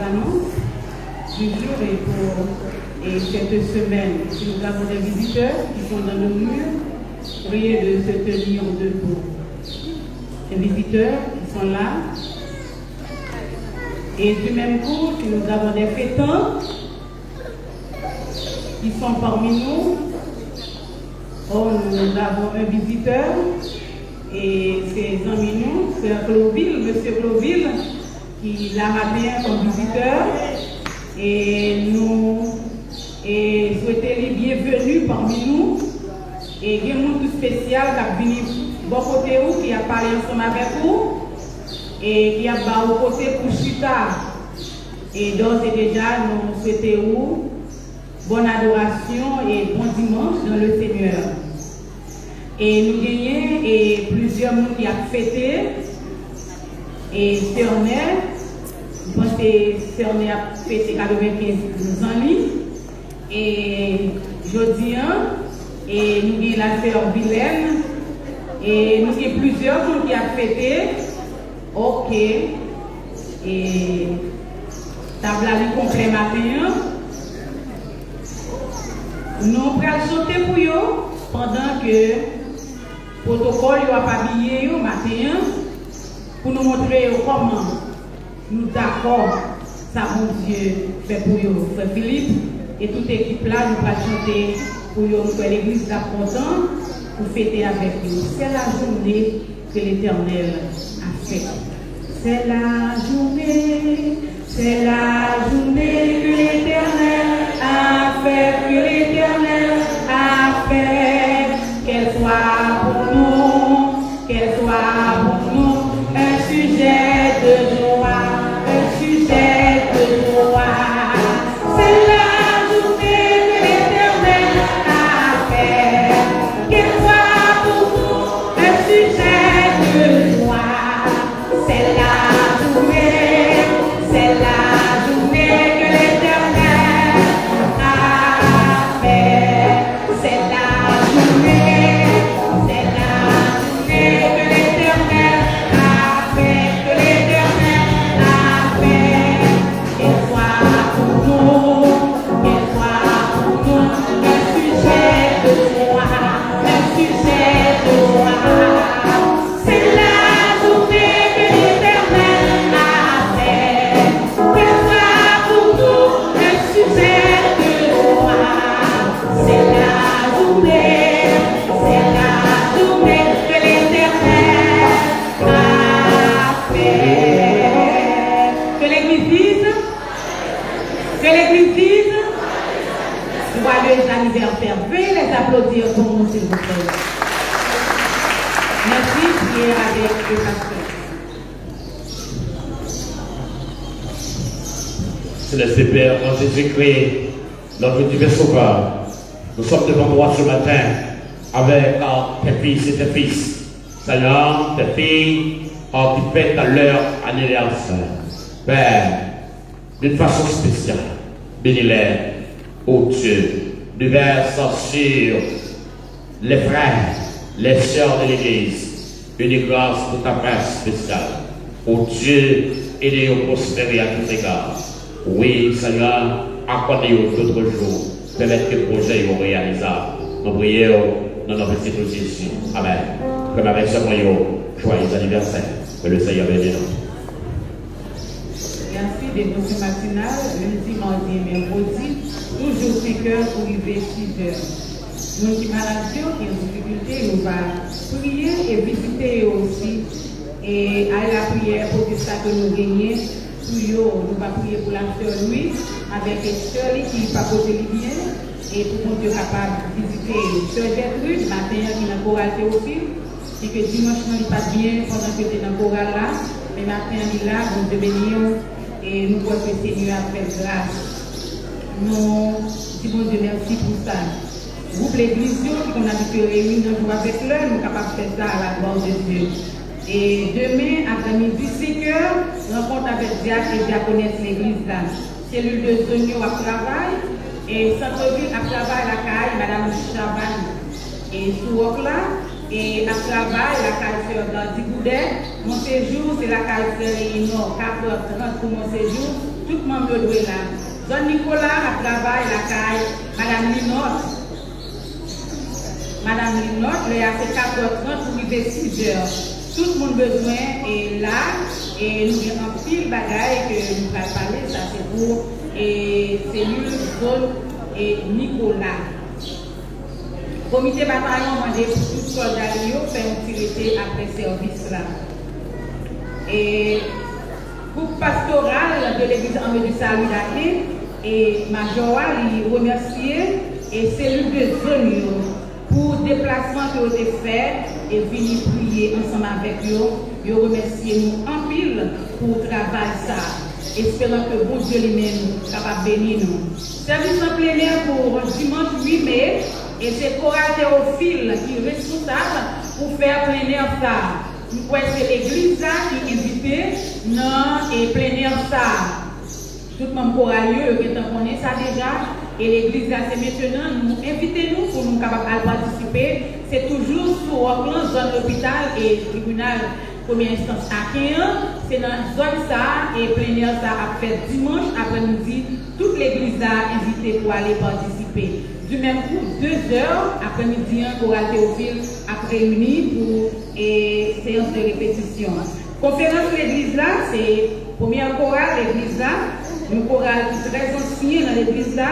B: annonces du jour et pour cette semaine. Si nous avons des visiteurs qui sont dans nos murs, priez de se tenir debout. Les visiteurs qui sont là. Et du même coup, si nous avons des fêtants qui sont parmi nous. Oh, nous avons un visiteur et ses amis nous, Frère Cloville, Monsieur Cloville, qui l'a matin comme visiteur. Et nous souhaitons les bienvenus parmi nous. Et il y a un monde spécial qui a venu bon côté où, qui a parlé ensemble avec vous et qui a bas au côté pour chuta. Et donc, déjà, nous souhaitons bonne adoration et bon dimanche dans le Seigneur. Et nous gagnons plusieurs monde qui a fêté. Et Cernay, je pense que Cernay a fêté 95 ans. Et jeudi, et nous avons la sœur Vilaine. Et nous avons plusieurs monde qui a fêté. Ok. Et table à complet matin. Nous allons sauter pour eux pendant que le protocole a pas habillé au matin pour nous montrer comment nous d'accord ça mon Dieu fait pour eux. Frère Philippe et toute l'équipe là nous allons chanter pour eux pour l'église là content pour fêter avec eux. C'est la journée que l'Éternel a faite. C'est la journée que l'Éternel a fait, que l'Éternel a fait, qu'elle soit pour nous, un sujet de joie, un sujet de joie. C'est la journée que l'Éternel a fait, qu'elle soit pour nous, un sujet de joie. C'est la journée que l'Éternel a fait. C'est la journée que l'Éternel a fait, que l'Éternel a fait. Qu'elle soit pour nous, un sujet de joie, un sujet de joie. C'est la journée que l'Éternel a fait. Qu'elle soit pour nous un sujet de joie. C'est la journée que l'Éternel a fait. Que l'Église dise, joyeux anniversaire. Veuillez les applaudir pour nous, s'il vous plaît. Merci, priez avec le pasteur.
A: Céleste Père, en Jésus-Christ, notre divin Sauveur, nous sommes devant toi ce matin avec tes fils et tes fils. Seigneur, tes filles qui fêtent leur anniversaire. Père, d'une façon spéciale, bénis-les, ô Dieu, du verse sur les frères, les sœurs de l'Église, une grâce pour ta grâce spéciale. Ô Dieu, aidez-nous à prospérer à tous égards. Oui, Seigneur, accordez-nous d'autres jours, permettez que le projet soit réalisable. Nous prions dans notre petit Jésus. Amen. Comme avec ce moyen, joyeux anniversaire. Que le Seigneur bénisse.
B: Merci des notions matinales, lundi, mardi et mercredi, toujours 5 heures pour arriver 6 heures. Nous qui maladie, qui ont difficulté, nous va prier et visiter aussi. Et à la prière pour que ça que nous gagnons. Nous allons prier pour la sœur Louis, avec les sœurs qui pas côté bien, et pour qu'on soit capable de visiter sœur Gertrude, matin qui n'a pas raté aussi, et que dimanche n'est pas bien pendant que tu es dans le choral là, mais matin il est là, nous devenons, et nous voyons que le Seigneur a fait grâce. Nous disons Dieu merci pour ça. Groupe l'église qui qu'on a pu réunir avec l'heure, nous sommes capables de faire ça à la gloire de Dieu. Et demain, après-midi, 5 heures, rencontre avec Diacre et Diaconesse l'église là. Cellule de Zonio à travail et centre-ville à travail à la caille, Madame Chaban. Et sous là, et à travail, la carrière dans Digoudet. Mon séjour, c'est la carrière non, 4h30 pour mon séjour. Tout le monde doit là. John Nicolas a travaillé la caille, Madame Linotte. Madame Linotte, là, c'est 4h30 pour arriver 6h. Tout le monde besoin est là et nous avons un pile bagaille que nous allons parler, ça c'est pour cellule, zone et Nicolas. Comité bataillon demandé pour tout soldat faire une tirette après service là. Et groupe pastoral de l'église en du Salut d'Aké et Major il remercier et cellule de zone pour le déplacement que vous avez fait et venir prier ensemble avec eux. Je remercie nous en pile pour le travail ça. Espérant que bon Dieu lui-même capable de bénir nous. Service en plein air pour dimanche 8 mai et c'est Chorale Théophile qui est responsable pour faire plein air ça. Nous croyons que c'est l'église qui est invitée dans et plein air ça. Tout le monde choralieux qui connaît ça déjà. Et l'église là, c'est maintenant, nous invitez-nous pour nous capables de participer. C'est toujours sur Auckland, zone l'hôpital et tribunal première instance à 15. C'est dans la zone ça et plénière ça a fait dimanche après-midi. Toute l'église là invitée pour aller participer. Du même coup, 2 heures après-midi, un choral Théophile a réuni pour séance de répétition. Conférence de l'église là, c'est première chorale de l'église là. Une chorale qui est très ancienne dans l'église là,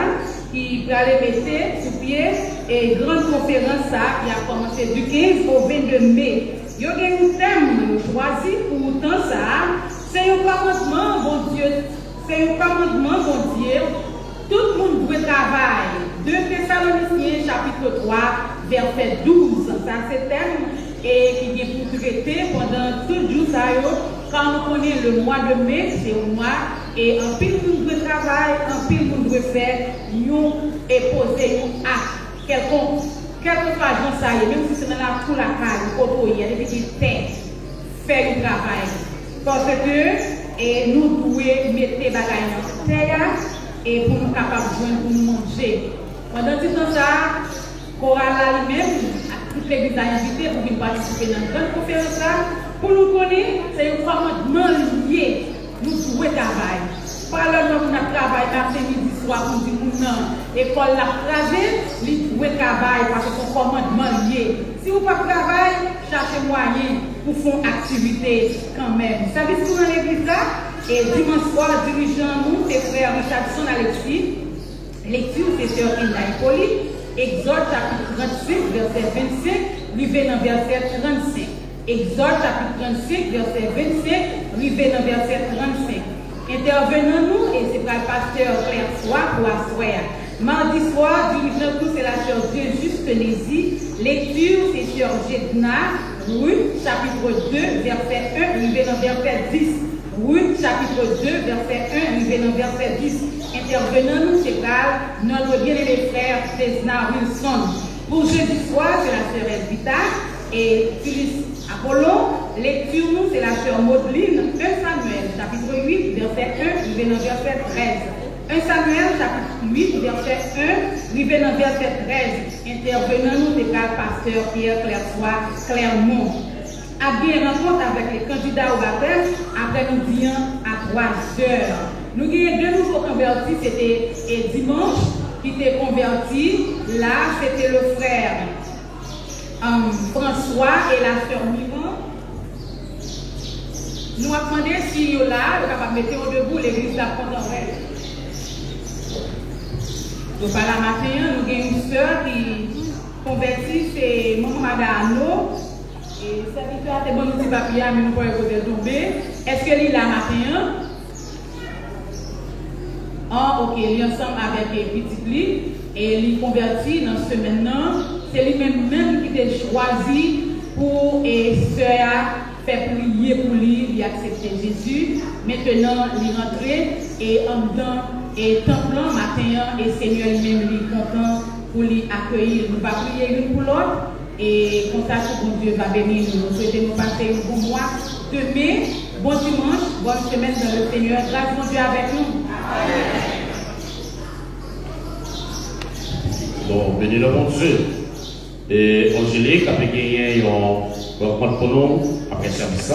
B: qui va aller mettre sous pied et grande conférence ça, qui a commencé du 15 au 22 mai. Il y a un thème choisi pour autant ça, c'est un commandement, bon Dieu, c'est un commandement, bon Dieu, tout le monde doit travailler. 2 Thessaloniciens chapitre 3, verset 12, ça c'est le thème et qui est pour traiter pendant tout le jour ça, quand nous connaissons le mois de mai, c'est un mois. Et en pile nous devons travailler, en pile nous devons faire, nous et poser un acte quelconque, quel que soit ça, même si c'est dans la cour la caille, il y a des petites têtes, faire du travail. Parce que nous devons mettre des bagages en terre et pour nous capables de joindre pour nous manger. Pendant tout temps ça, Chorale lui-même, toute l'église a invité pour venir participer dans une grande conférence pour nous connaître, c'est un commandement lié. Nous devons travailler. Par le nom de travail, l'après-midi soir, pour dire que l'école l'a crasé, nous devons travailler parce que c'est un commandement lié. Si vous ne travaillez pas, cherchez moyen pour faire une activité quand même. Vous savez ce qu'on a dans l'église là? Et dimanche soir, dirigeant nous, c'est frère Richardson Alexis. Lecture, c'est sœur Inda Hippolyte. Exode chapitre 35, verset 25, arrivé dans verset 35. Exode chapitre 35, verset 25, arrivé dans verset 35. Intervenons-nous, et c'est pour le pasteur Claire Soir pour asseoir. Mardi soir, dirigeant tout, c'est la sœur Dieu Juste Nézi. Lecture, c'est sœur Jedna, Ruth, chapitre 2, verset 1, arrivé dans verset 10. Ruth, chapitre 2, verset 1, arrivé dans verset 10. Intervenons-nous, c'est notre bien-aimé frère Tesna Wilson. Pour jeudi soir, c'est la sœur Elvita et Phyllis Apollon. Lecture nous, c'est la sœur Maudeline, 1 Samuel, chapitre 8, verset 1, arrivé dans verset 13. 1 Samuel, chapitre 8, verset 1, arrivé dans verset 13. Intervenons-nous, c'est le pasteur Pierre Claire-Soir, Clermont. À bien rencontre avec les candidats au baptême, après-midi à 3 heures. Nous avons 2 nouveaux convertis, c'était dimanche, qui était converti. Là, c'était le frère François et la sœur Miron. Nous avons demandé si vous là, vous capable de mettre debout l'église la contemporaine. Donc, par la matin, nous avons une sœur qui convertit, c'est Maman Madano. Et ça dit que c'est bon, nous papier, mais nous pouvons tomber. Est-ce que l'île la matin? Ok, il est ensemble avec les petites lits et il convertit dans ce maintenant. C'est lui-même qui a choisi pour faire prier pour lui, il a accepté Jésus. Maintenant, il est rentré et en dedans, et temple matin, et Seigneur lui-même il est content pour lui accueillir. Nous allons prier l'une pour l'autre et comme ça, tout bon Dieu va bénir nous. Nous souhaitons nous passer un bon mois de mai, bon dimanche, bonne semaine dans le Seigneur. Grâce mon Dieu avec nous.
A: Bon, bénis le bon Dieu. Et Angélique a gagné un rencontre pour nous après service.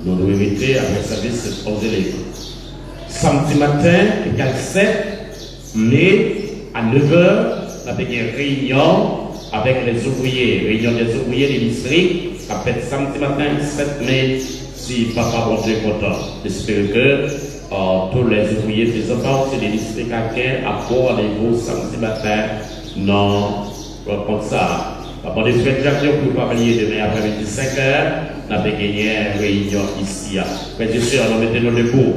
A: Nous devons éviter après service cette Angélique. Samedi matin, égal 7 mai, à 9h, on a gagné une réunion avec les ouvriers, réunion des ouvriers des districts, après samedi matin, 7 mai, si papa bon Dieu est content. J'espère que tous les ouvriers des enfants, c'est des districts à quai, à bord, rendez-vous samedi matin, non, comme ça. Après des fêtes d'action pour parler demain après-midi 5h, on a gagné une réunion ici. Mais bien sûr, on mettait nos debout,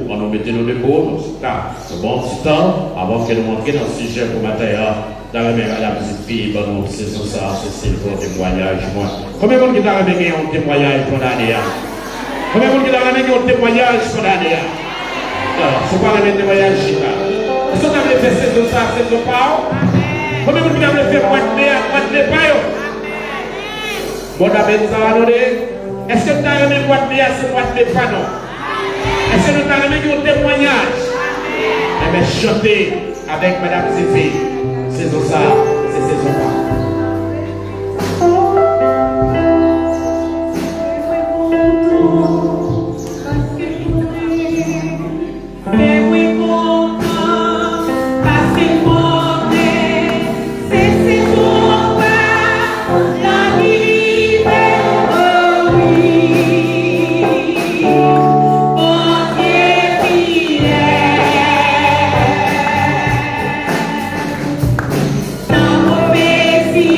A: c'est un bon petit temps avant que nous montrions dans le sujet pour matin. Dans la même la petite fille, bon, c'est ça, c'est le bon témoignage. Combien de monde qui a gagné un témoignage pour l'année? Combien de monde qui a gagné un témoignage pour l'année? C'est pas le même témoignage, Chita. Est-ce qu'on a fait c'est ça, c'est pas? Combien de monde qui a fait moitié pas? Bon, est-ce que tu as remis quoi de c'est quoi de pas non? Est-ce que tu as remis un témoignage? Eh bien, chantez avec Madame Zéphé. C'est ça, c'est ça.
B: Não vou ver se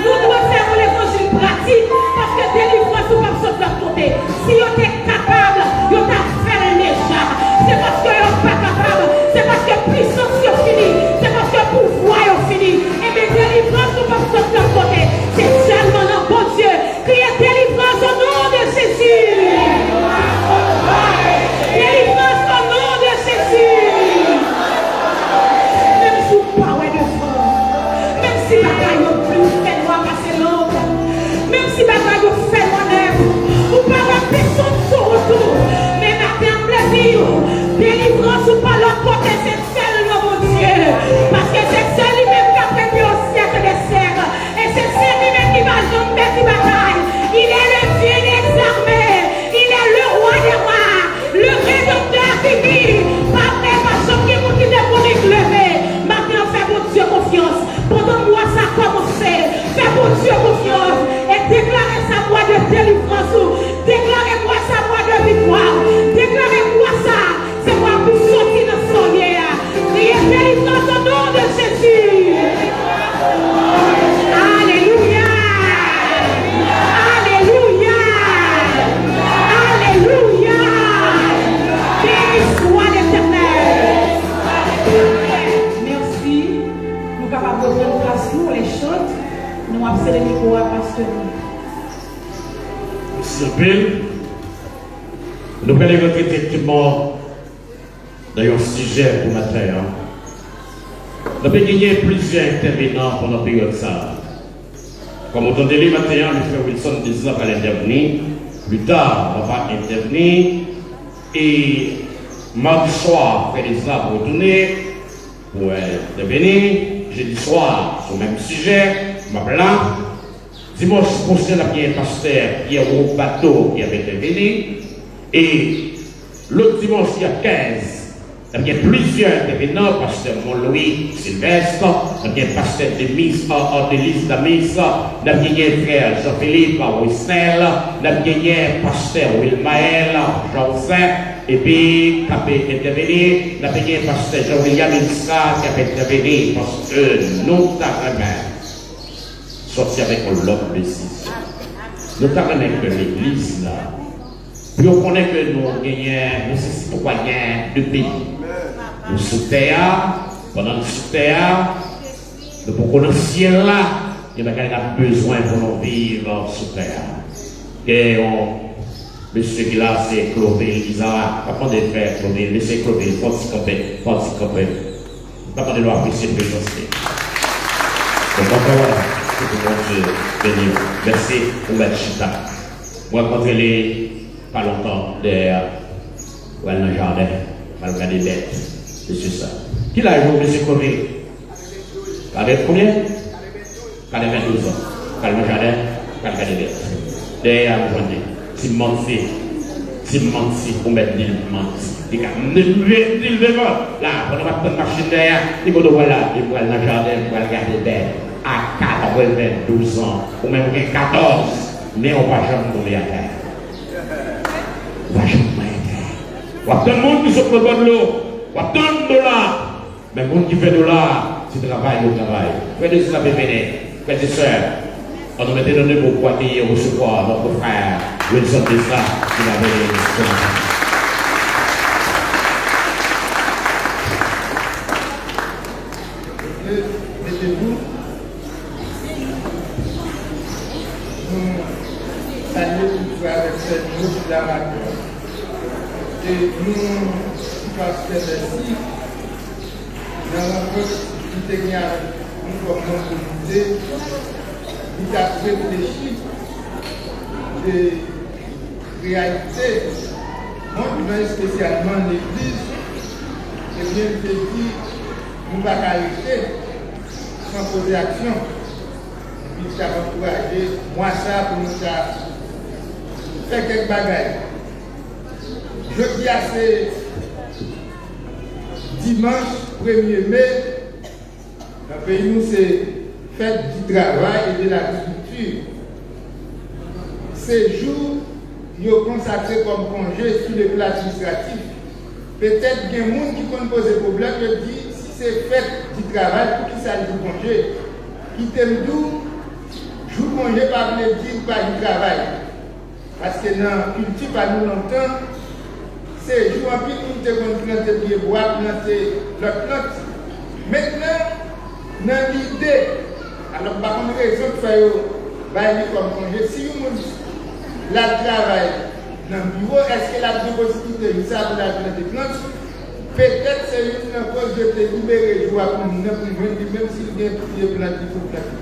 B: Nous devons faire l'évangile pratique parce que délivrance ou pas de l'autre côté. Si vous êtes capable, vous êtes fait déjà. C'est parce que vous n'êtes pas capable. C'est parce que puissance est finie. C'est parce que pouvoir est fini. Et bien délivrance ou pas de l'autre côté. C'est seulement un bon Dieu. Criez délivrance au nom de Jésus. Délivrance au nom de Jésus. Même si vous parlez de fond, même si la bataille est plus fait moi passer l'autre, même si la bataille est fait moi-même, ou pas la personne sur retour, mais matin plaisir, délivrance ou pas l'autre côté, c'est seulement mon Dieu, parce que c'est seul lui-même qui a prévu au siècle des siècles, et c'est seul lui-même qui va jamais qui bataille. Il est le Dieu des armées, il est le roi des rois, le rédempteur qui vit, pas vrai, pas choqué pour qui démonique levé. Maintenant, fais mon Dieu confiance. Pendant moi, ça a commencé. Fais mon Dieu confiance et déclarez sa voix de délivrance. Déclarez-moi sa voix de victoire. Déclarez-moi ça. C'est moi pour sortir de son lien. Criez délivrance au nom de Jésus. Alléluia. Alléluia. Alléluia. Béni soit l'Éternel. Merci. Nous sommes capables de prendre place nous, les chantes. Nous avons le micro à pasteur.
A: Nous allons rentrer effectivement dans un sujet pour matin. Nous avons gagné plusieurs intervenants pendant la période ça. Comme vous entendez le matin, le frère Wilson disait qu'il allait intervenir. Plus tard, on va intervenir. Et mardi soir, frère Lisa va retourner pour intervenir. Jeudi soir, sur le même sujet, m'appelant. Dimanche prochain, il y a un pasteur qui est au bateau qui avait intervenu. Et l'autre dimanche, il y a 15. Il y a plusieurs intervenants, pasteur Mont-Louis Sylvestre, il y a un pasteur de Miss, Odélise Damis, il y a un frère Jean-Philippe Wissel, il y a un pasteur Wilmaël Joseph, et puis, qui a intervenu, il y a un pasteur Jean-William Ilsa qui a intervenu, parce que nous avons sorti avec l'autre décision. Nous avons que l'église là. Puis on connaît que nous gagnons, nous sommes citoyens de pays. Nous sommes terre, pendant nous sommes terre, nous pouvons le ciel là, il y a besoin pour nous vivre sous terre. Et monsieur qui là, c'est Cloville, Isaac, pas de faire Cloville, laissez Cloville, fortifier. Pas de loi apprécier de méchanceté. Donc voilà, c'est pour Dieu béni. Merci pour la chita. Moi, rencontrer les pas longtemps derrière ou dans le jardin, mal regarder bêtes. C'est ça. Qui l'a joué, monsieur Covey? Avec combien? 22 ans. Calme jardin, calme des bêtes. Derrière, vous voyez, si pour mettre l'île menti. L'île devant, là, on va prendre une machine derrière, il faut voilà, il faut aller dans le jardin, il faut regarder bêtes. À 92 ans, ou même 14, mais on va jamais tomber à terre. On va jamais tomber à terre. Tout le monde qui se prend de l'eau, on va tant de dollars. Mais le monde qui fait de dollars, c'est travail au travail. Frères et sœurs, frères et sœurs, on nous mettait dans le mot pour accueillir et recevoir notre frère Wilson Dessa qui va venir ce matin.
D: Mettez-vous. Salut pour avec cette groupe d'amateurs. Et nous, parce que merci, dans la rencontre qui était avec nous comme communauté, nous avons réfléchi des réalités, moi spécialement l'Église, et bien je dis, nous ne pouvons pas arrêter sans poser action. Et puis ça va encourager moi ça pour nous faire quelques bagages. Je dis à ce dimanche 1er mai, dans le pays nous c'est fête du travail et de l'agriculture. Ces jours, ils sont consacrés comme congé sur le plan administratif. Peut-être qu'il y a des gens qui peuvent poser problème, je dis, si c'est fête du travail, pour qui ça dit congé, qui t'aime d'où, jour congé par le dire pas du travail. Parce que dans la culture, pas nous longtemps, c'est jour en plus nous devons planter des bois, planter l'autre plante. Maintenant, dans l'idée, alors par contre, raison de faire comme congé, si vous la travail dans le bureau, est-ce que la possibilité de ça pour la planter des plantes? Peut-être c'est une cause de te libérer joie pour nous, même s'il y a des plantes qui faut planter.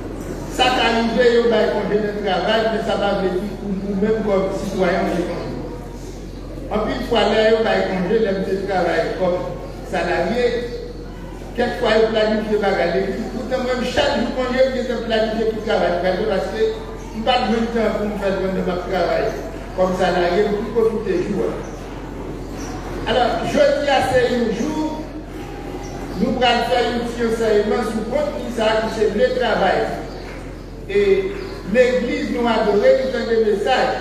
D: Ça t'arrive, il y a un congé de travail, mais ça va venir pour nous-mêmes comme citoyens de congé. En plus, il faut aller au congé de travail comme salarié. Quelquefois, il planifie par aller. Pourtant, même chaque jour, congé, il est planifié pour travailler. Parce que nous n'avons pas de temps pour nous faire de travail comme salarié, pour profiter du jour. Alors, jeudi à ce jour, nous allons faire un petit enseignement sur le contenu qui c'est le travail. Et l'église nous a donné des messages.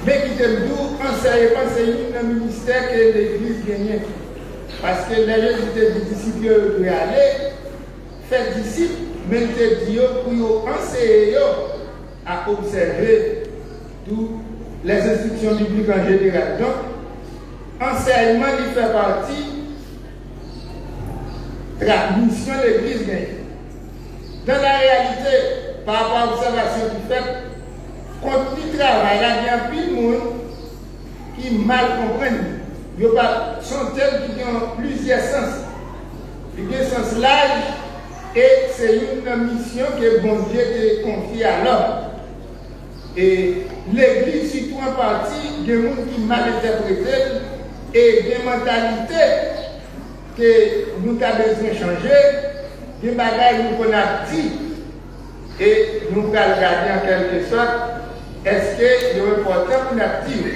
D: Mais qui te dit, enseignement, c'est un ministère que l'église gagne. Parce que les gens qui te disent disciples doivent aller, faire disciples, mais te dit pour enseigner à observer toutes les instructions bibliques en général. Donc, enseignement il fait partie de la mission de l'église gagne. Dans la réalité, par rapport à l'observation qui fait, contenu du travail, il y a plus de monde qui mal comprennent. Il y a sont tels qui ont plusieurs sens. Il y a un sens large et c'est une mission que bon Dieu a confiée à l'homme. Et l'église, surtout en partie, il y a des gens qui mal interprètent et des mentalités que nous avons besoin de changer. Des bagages nous avons dit et nous allons regarder en quelque sorte est-ce qu'il est important pour nous dire.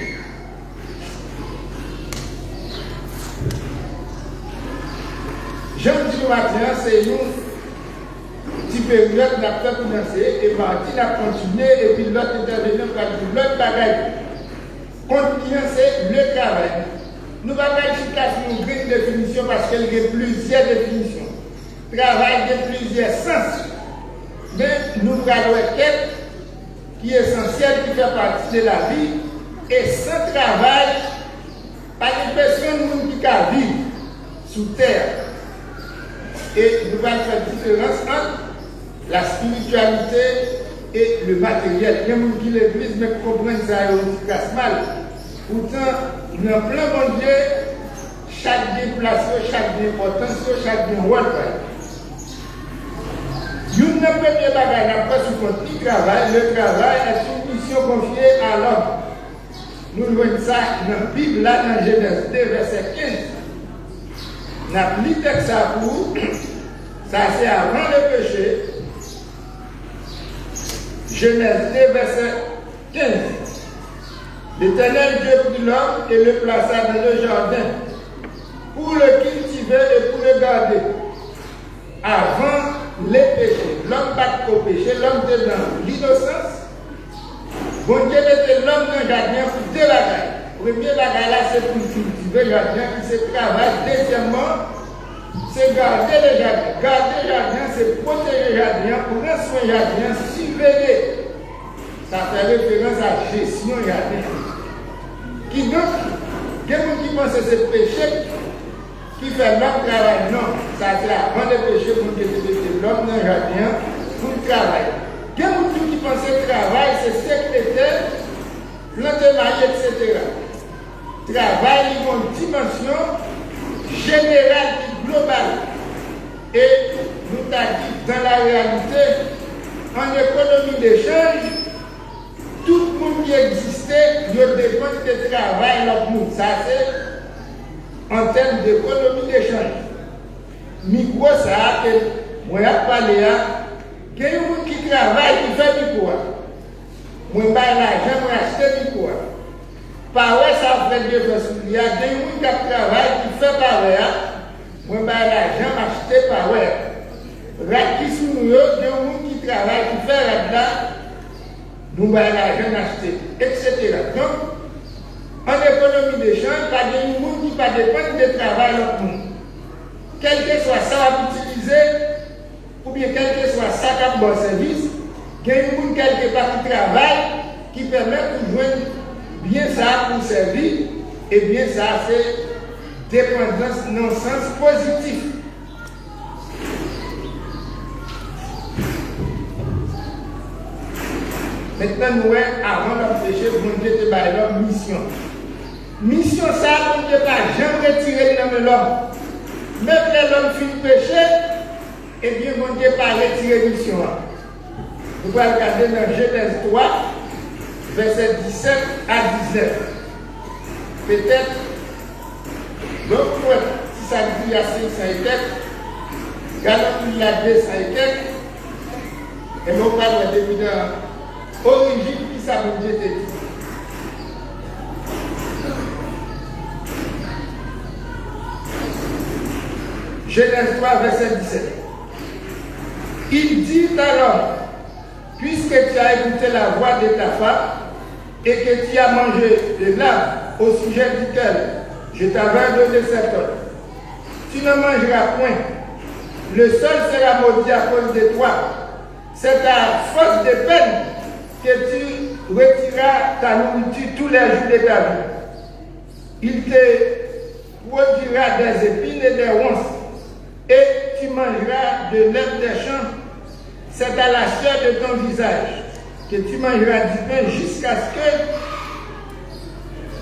D: Jean-Dieu matin, c'est une petite période qui a commencé et parti a continué et puis l'autre intervenant pour l'autre bagage. Continuer, c'est le travail. Nous ne allons pas chercher une grande définition parce qu'il y a plusieurs définitions. Travail de plusieurs sens. Mais nous allons être qui est essentiel, qui fait partie de la vie. Et sans travail, pas de personne qui peut vivre sous terre. Et nous allons faire différence entre la spiritualité et le matériel. Il y a des gens qui l'église, mais qui comprennent ça, ils cassent mal. Pourtant, dans plein monde, chaque déplacement, chaque importance, chaque rôle. Une première bagaille, après ce qu'on travail, le travail est une mission confiée à l'homme. Nous voyons ça dans la Bible, là, dans Genèse 2, verset 15. Nous avons lu ça pour, ça c'est avant le péché. Genèse 2, verset 15. L'Éternel Dieu prit l'homme et le plaça dans le jardin pour le cultiver et pour le garder. Avant les péchés, l'homme bat au péché, l'homme était dans l'innocence. Bon Dieu mettait l'homme dans le jardin pour deux bagages. Premier bagage là, c'est pour cultiver le jardin, qui se travaille. Deuxièmement, c'est garder le jardin. Garder le jardin, c'est protéger le jardin, prendre soin du jardin, surveiller. Ça fait référence à la gestion du jardin. Qui donc, quelqu'un qui pense que c'est péché, qui fait l'homme travail, non, ça c'est avant le péché pour que l'homme dans le jardin pour le travail. Quelqu'un qui pense que le travail, c'est secrétaire, planter maille, etc. Travail, il y a une dimension générale, globale. Et nous avons dit, dans la réalité, en économie d'échange, tout le monde qui existait, il dépend du travail, l'autre monde. Ça, c'est en termes d'économie d'échange. Micro, ça, moi, je parle là, il y a des gens qui travaillent, qui font micro. Moi, je parle l'argent, moi, acheter micro. Par ouais, ça fait deux fois. Il y a des gens qui travaillent, qui font par ouais. Moi, je parle l'argent, acheter par ouais. Qui sont nous, il y a des gens qui travaillent, qui font là-dedans. Nous allons l'argent acheter, etc. Donc, en économie d'échange, pas de monde qui va dépendre du travail de l'autre monde. Quel que soit ça à utiliser, ou bien quel que soit ça comme bon service, Il y a des gens quelque part qui travaillent, qui permettent de joindre bien ça pour servir, et bien ça c'est dépendance dans le sens positif. Maintenant, nous, avant de péché, vous Dieu te baille leur mission. Mission ça, vous ne pouvez pas jamais retirer de l'homme. Même les l'homme finit péché, et bien, vous ne pouvez pas retirer mission. Vous pouvez regarder dans Genèse 3, verset 17 à 19. Peut-être, donc, si ça dit à 500 et quelques, regardons il y a 200 et quelques, et nous parlons de l'origine qui ça vous dit. Genèse 3, verset 17. Il dit alors, puisque tu as écouté la voix de ta femme et que tu as mangé de l'arbre au sujet duquel je t'avais donné cet ordre, tu ne mangeras point. Le sol sera maudit à cause de toi. C'est à force de peine que tu retireras ta nourriture tous les jours de ta vie. Il te produira des épines et des ronces, et tu mangeras de l'herbe des champs. C'est à la chair de ton visage que tu mangeras du pain jusqu'à ce que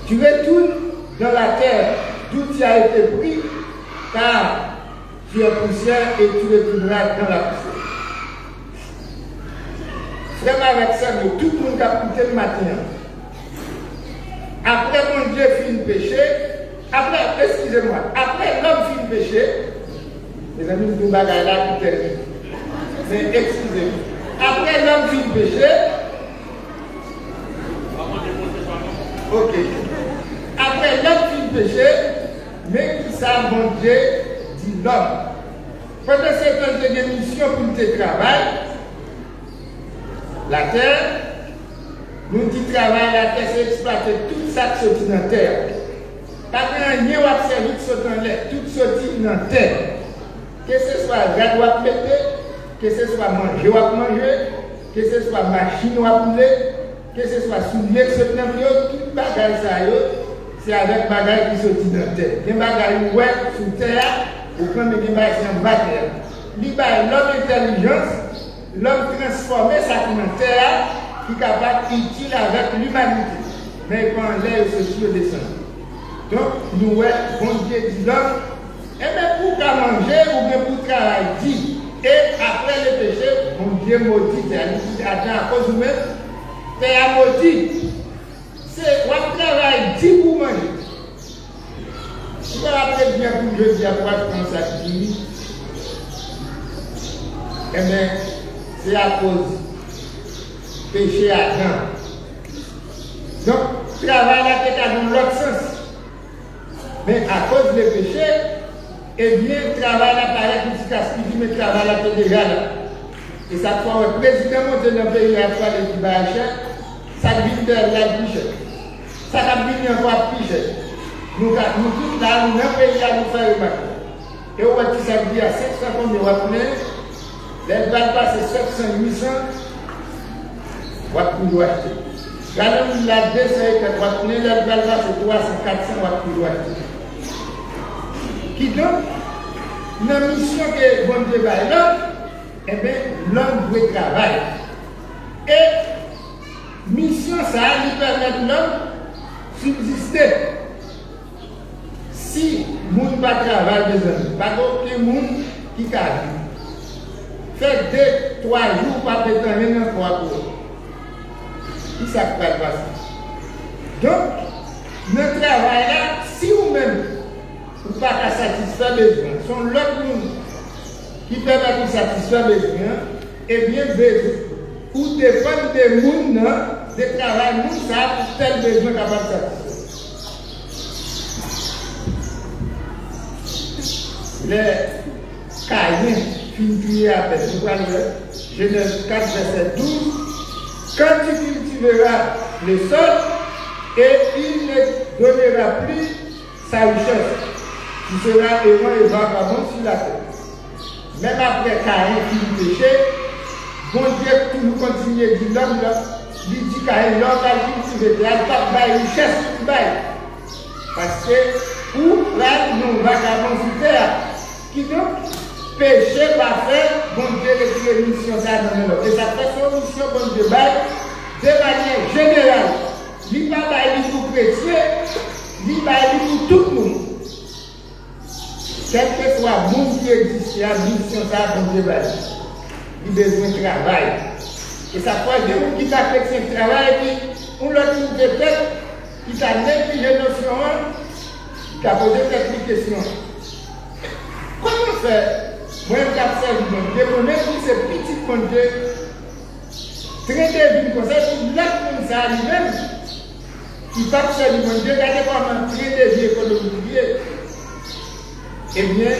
D: tu retournes dans la terre d'où tu as été pris, car tu es poussière et tu retourneras dans la poussière. Frère, avec ça, tout le monde a écouté le matin. Après mon Dieu finit péché, excusez-moi, après l'homme finit péché, les amis nous bagaille là qui termine. Mais excusez-moi. Après l'homme finit péché, ok. Après l'homme finit péché, mais qui ça, mon Dieu, dit l'homme. Pendant cette temps de mission pour tes travail, la terre, nous qui travaillons la terre, c'est exploiter tout ça qui sortit dans la terre. Pas grand rien à observer qui sort dans l'air, tout sortit dans la terre. Que ce soit rad ou à péter, que ce soit manger ou à manger, que ce soit machine ou à rouler, que ce soit soulier qui sortit dans l'air, tout bagage ça, c'est avec bagage qui sortit dans la terre. Les bagages ouais sur terre, ou comme les bagages en bas terre. L'homme intelligence, l'homme transformé ça dans la terre, qui est capable d'utile avec l'humanité. Mais quand l'air se tire descend. Donc, nous, bon Dieu dit l'homme, et bien pour manger ou bien pour travailler, dit. Et après le péché, mon Dieu maudit, il attend à cause de même, terre maudit. C'est votre travail, dit pour manger. Si vous vous rappelez bien pour je dis à quoi je pense à qui, eh bien, c'est à cause péché Adam. Donc, travail là qui est dans l'autre sens. Mais à cause du péché, eh bien, le travail là paraît que tu casses, mais le travail là est déjà là. Et ça fait le président monte dans le pays à faire les petits cher, ça vient de la plus cher. Ça vient encore plus cher. Nous tous là, nous dans le pays à nous faire remarquer. Et on va dire ça dit à 700 combien on va prendre, les balles passent 700, 800, on va pouvoir acheter. Regardez, la 200 et 4, on va prendre, les balles passent 300, 400, on va pouvoir acheter. Qui donc, dans la mission que bon Dieu va l'homme, eh bien, l'homme doit travailler. Et mission ça, lui permet l'homme subsister. Si le monde ne travaille pas, pas aucun monde qui travaille. Fait 2-3 jours, pas de temps, rien encore pour eux. Qui ça qui va passer? Donc, notre travail là, si vous-même, ou pas qu'à satisfaire les besoins. Sont l'autre monde qui permet de satisfaire les besoins, et bien besoin. Ou dépend des gens, des travail, nous ça pour tel besoin capable de satisfaire. Les caïens finissent à peine. Vous voyez, Genèse 4, verset 12. Quand tu cultiveras le sol, et il ne donnera plus sa richesse. Tu seras errant et vagabond sur la terre. Même après Caïn qui péché, bon Dieu toujours continuer de dire l'homme, il dit qu'il y a l'homme qui cultive, il n'y a pas de richesse pour bail. Parce que, où là, nous vagabonds sur terre, qui donc, péché va faire, bon Dieu, les missions ça dans le monde. Et ça fait son mission, bon Dieu, de manière générale. Il va bailler pour chrétien, il va bailler pour tout le monde. Quel que soit le monde qui existe, la mission ça, bon Dieu, il a besoin de travail. Et ça fait des gens qui ont fait ce travail, et puis, on leur trouve des têtes, qui ont négligé les notions, qui ont posé quelques questions. Comment faire? Moi, je observe mon Dieu, mon Dieu, ces petits mon Dieu, très débiles comme ça, qui l'autre comme ça lui-même, qui ne pas faire mon Dieu, regardez comment très débiles pour l'oublier. Eh bien,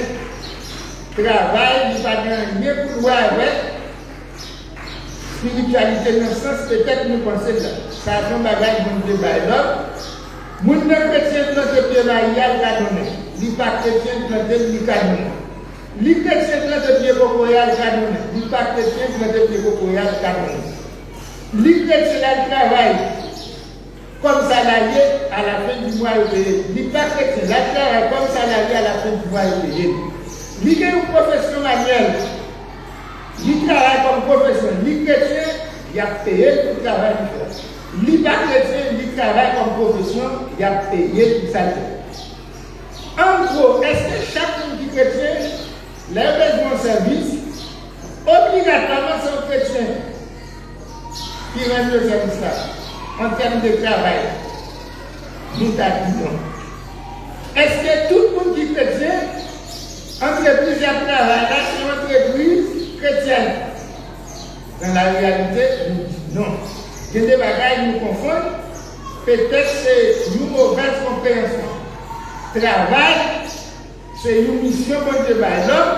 D: travail, il va gagner pour voir avec spiritualité dans le sens peut-être nous pensons là. Ça a un bagage mon Dieu, mon Dieu chrétien planté pied là, il y a le cadonné. Il pas chrétien planté, il cadonné. Les chrétiens plantent pied cocoyal canonné. Les pas chrétiens plantent pied cocoyal canonné. Les chrétiens travaillent comme salarié à la fin du mois payé. Les pas chrétiens travaillent comme salarié à la fin du mois payé. Les ont une profession manuelle. Ils travaillent comme profession. Les chrétiens, ils ont payé pour travail. Les pas chrétiens, ils travaillent comme profession, ils ont payé pour salaire. En gros, est-ce que chaque chrétien les besoins de service, obligatoirement, c'est un chrétien qui rend le service là, en termes de travail. Nous t'attendons. Est-ce que tout le monde qui est chrétien, entreprise à travail, là, c'est une entreprise chrétienne? Dans la réalité, nous disons non. Il y a des bagages qui nous confondent. Peut-être c'est une mauvaise compréhension. Travail, c'est une mission pour le l'homme,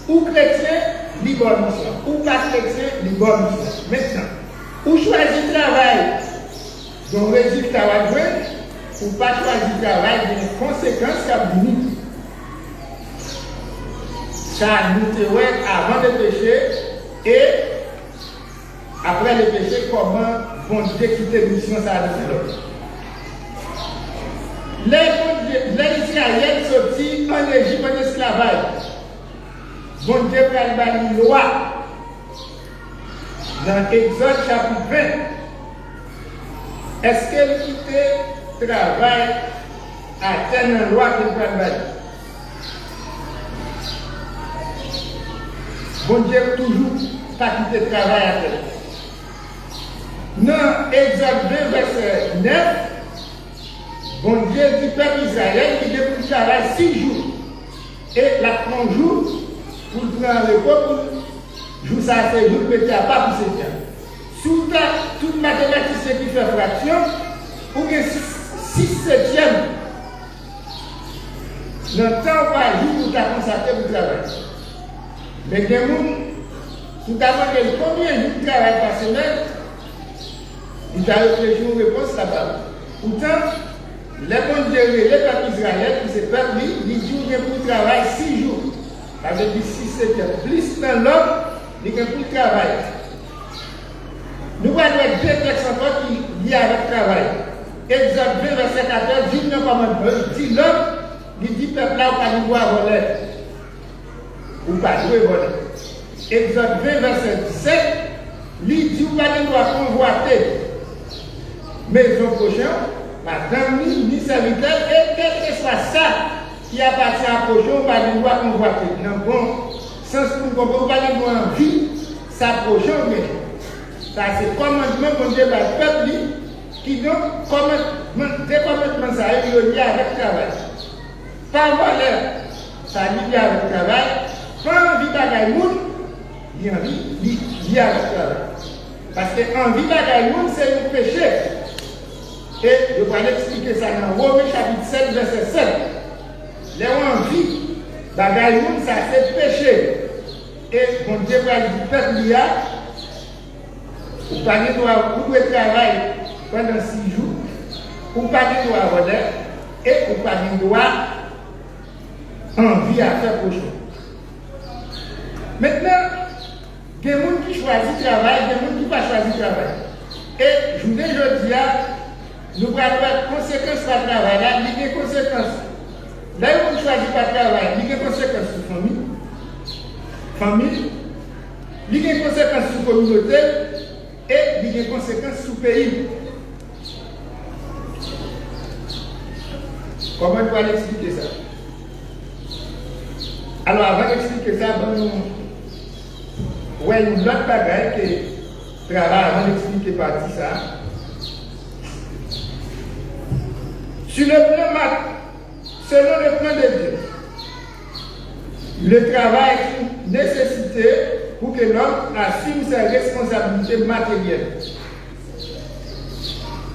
D: ou chrétien, les bonnes missions, ou pas chrétien, les bonnes missions. Maintenant, ou choisir travail, donc résultat à jouer, ou pas choisir travail, il y a des conséquences qui venir. Ça nous te avant le péché, et après le péché, comment bon Dieu quitter mission, ça a développé. Les Israéliens sortis en Égypte en esclavage. Bon Dieu a une loi. Dans Exode chapitre 20. Est-ce qu'elle quittait travail à telle loi qu'il va faire? Bon Dieu toujours pas quitté travail à telle. Dans Exode 20 verset 9. Bon Dieu dit peuple Israël qui devait pour travailler 6 jours. Et la 30 jours pour prendre le repos pour jouer ça à 6 jours, mettez à part pour 7 ans. Sous toute mathématicien qui fait fraction, ou bien 6/7 dans le temps par jour pour ta consacrer pour travailler. Mais il y a des gens qui demandent combien de jours de travail par semaine, ils ont réfléchi une réponse là-bas. Pourtant, les bons dieux, les peuples israéliens, qui se peuple, ils disent qu'ils ont pour travail 6 jours. Avec 6/7. Plus dans l'homme, ils ont pour travail. Nous allons être 2 textes encore qui lient avec le travail. Exode 2, verset 14, dit non commandement. Il dit l'homme, il dit peuple là, on va nous voir voler. Ou pas jouer voler. Exode 20, verset 17, il dit on va nous voir convoiter maison prochaine. Madame, ni serviteur, et quel que soit ça qui appartient à prochain, on va nous voir convoiter. Dans le bon sens pour comprendre, on va nous voir envie, ça prochain, mais ça c'est commandement qu'on dit par le peuple, qui donc, des commandements, ça est lié avec le travail. Pas valeur, ça lié avec le travail. Pas envie d'agailler monde, il y a envie lié avec le travail. Parce que envie d'agailler monde, c'est un péché. Et je vais expliquer ça dans Romains chapitre 7, verset 7. Les envies, bagaille monde, ça c'est péché. Et mon Dieu va dire, peuple là, vous parlez de travail pendant 6 jours, vous parlez de voler, et vous parlez de envie à faire prochain. Maintenant, Il y a des gens qui choisissent le travail, il y a des gens qui ne pas choisir le travail. Et je vous dis, nous allons avoir conséquences par le travail. Là, il y a des conséquences. Là où on ne choisit pas le travail, il y a des conséquences sur la famille, il y a des conséquences sur la communauté et il y a des conséquences sur le pays. Comment on va expliquer ça? Alors, avant d'expliquer ça, nous avons une autre bagaille qui travaille avant d'expliquer partie ça. Sur le plan selon le plan de Dieu, le travail est une nécessité pour que l'homme assume ses responsabilités matérielles.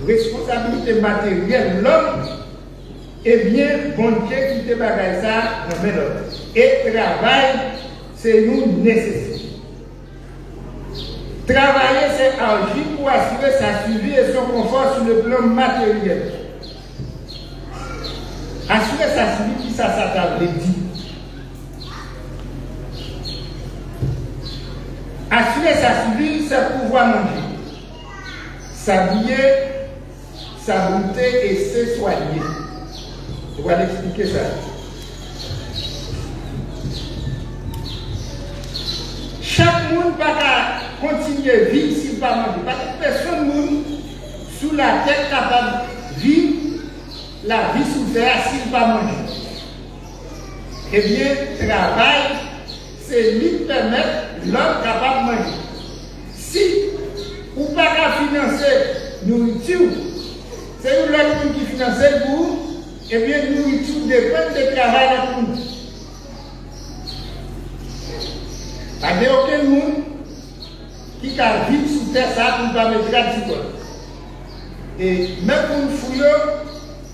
D: Responsabilité matérielle, l'homme est bien bon Dieu qui te bagaille ça en main l'autre. Et travail, c'est une nécessité. Travailler, c'est agir pour assurer sa survie et son confort sur le plan matériel. Assurer sa survie, qui ça t'a dit. Assurer sa survie, c'est pouvoir manger, s'habiller, s'abriter et se soigner. Je vais l'expliquer ça. Chaque monde va continuer à vivre s'il ne va pas manger. Parce que personne monde sous la tête capable de vivre la vie sous terre s'il ne va pas manger. Eh bien, travail, c'est lui qui permet l'homme capable de manger. Si vous ne pouvez pas financer nourriture, c'est l'autre monde qui finance pour, eh bien, nourriture dépend du travail dans le monde. Il n'y a aucun monde qui a vivre sous terre ça pour ne pas mettre la psychologie. Et même pour une fouille,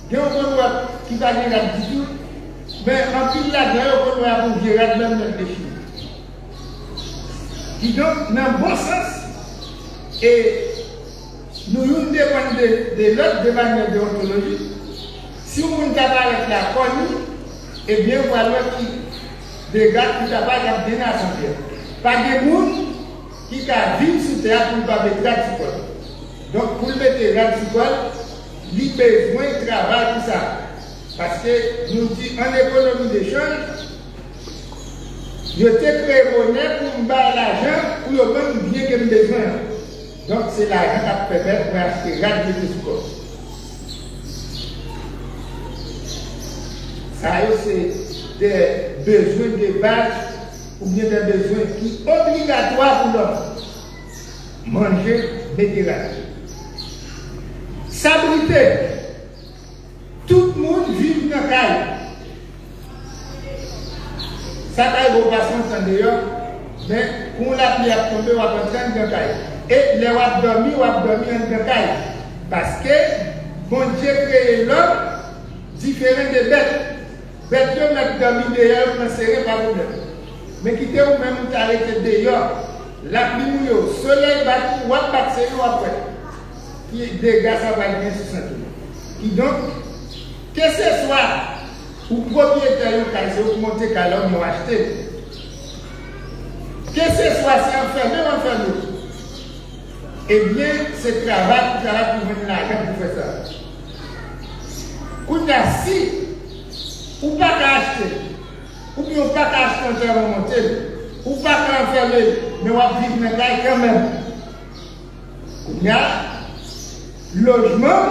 D: il y a un monde qui va gagner la psychologie, mais en plus là, il y a un monde qui va gérer même le défi. Qui donc, dans le bon sens, et nous dépendons de l'autre de manière déontologique. Si on ne peut pas avec la connu, eh bien, voilà qui dégage tout à fait bien à son cœur. Pas de monde qui a vivre sous terre pour ne pas mettre la psychologie. Donc, pour mettre la psychologie, il a besoin de travail pour ça. Parce que nous disons en économie d'échange, je t'ai créé monnaie pour me battre l'argent pour le même bien que j'ai besoin. Donc, c'est l'argent qui permet pour acheter la psychologie. Ça, c'est des besoins de base ou bien des besoins qui sont obligatoires pour l'homme. Manger, méditerranéen. S'abriter. Tout le monde vit dans la caille. Ça va être passer dehors, mais pour la pluie à tomber, on va prendre dans la caille. Et les on va dormir dans la caille. Parce que bon Dieu crée l'homme différent des bêtes. Bêtes qui mettent dormir dehors, on serré pas de problème. Mais quittez vous même vous arrêtez dehors. La pluie, le soleil va tout, on va passer après. Qui dégâts ça va bien sur santé. Qui donc, que ce soit ou propriétaire ou vous montez qu'à l'homme vous acheté. Que ce soit si enfermé ou enfermé. Eh bien, c'est travail pour venir l'argent pour faire ça. Ou si ou pas acheter, ou bien pas acheter un terrain monté, ou pas enfermer, mais on va vivre dans la quand même. Il y a logement,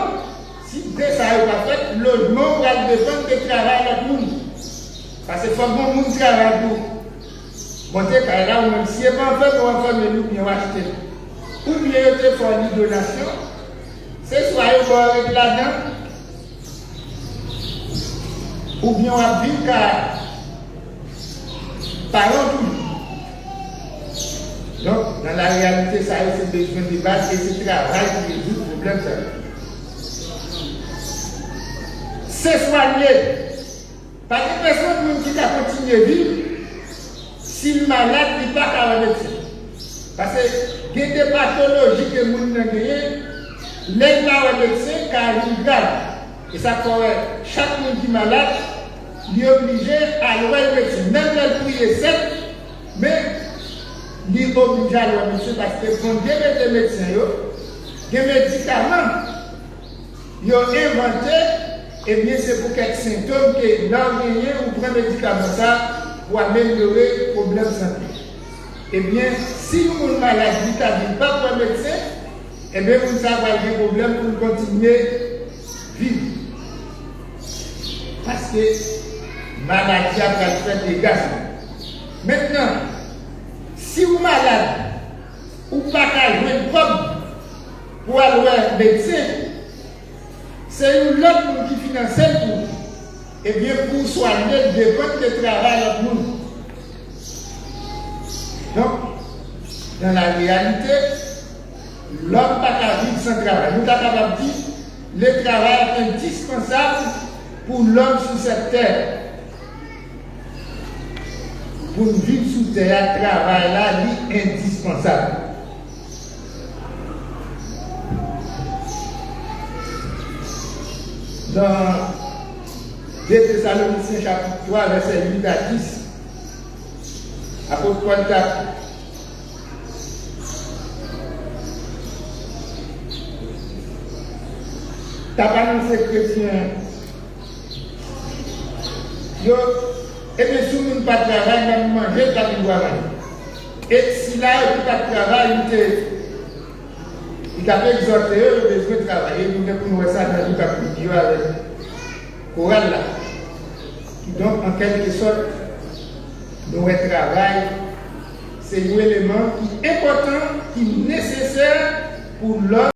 D: si ça n'est pas fait, logement va dépendre du travail de tout le monde. Parce que il faut que tout le monde travaille pour monter là, ou même si il n'est pas fait, on va faire nous, bien acheter. Ou bien il te fournir une donation, c'est soit il va avec là-dedans, ou bien on va vivre car parlons tout. Donc, dans la réalité, ça c'est besoin de base et c'est travail qui résout le problème. C'est soigner. Parce que personne qui a continué à vivre, s'il est malade, il n'est pas qu'à la médecine. Parce que il y a des pathologies que nous avons gagnées, les médecin car il grave. Et ça fait chaque monde qui est malade, il est obligé à aller au médecin. Même le prix est sec, mais il est obligé à le monsieur parce que quand des médecins, des médicaments, ils ont inventé, et bien c'est pour quelques symptômes que dans le rien, on prend un médicament ça pour améliorer le problème de santé. Eh bien, si nous avons une maladie, qui n'a pas pour un médecin, eh bien, vous avez des problèmes pour continuer à vivre. Parce que maladie a fait des dégâts. Maintenant, si vous êtes malade, ou pas qu'à jouer une pomme pour aller voir un médecin, c'est une autre qui finance pour vous. Eh bien, pour soigner, il dépend de travail avec nous. Donc, dans la réalité, l'homme n'a pas vivre sans travail. Nous sommes capables de dire que le travail est indispensable pour l'homme sur cette terre. Pour vivre sous terre, le travail là est indispensable. Dans 2 Thessaloniciens chapitre 3, verset 8 à 10, apôtre Paul tape. T'as pas annoncé chrétien. Yo, et bien si nous pas travail, nous manger, nous travail. Et si là, il pas de travail, il a fait exhorter eux, il a besoin de travailler, nous devons nous ça dans le capitule avec chorale là. Donc, en quelque sorte, notre travail, c'est un élément qui est important, qui est nécessaire pour l'homme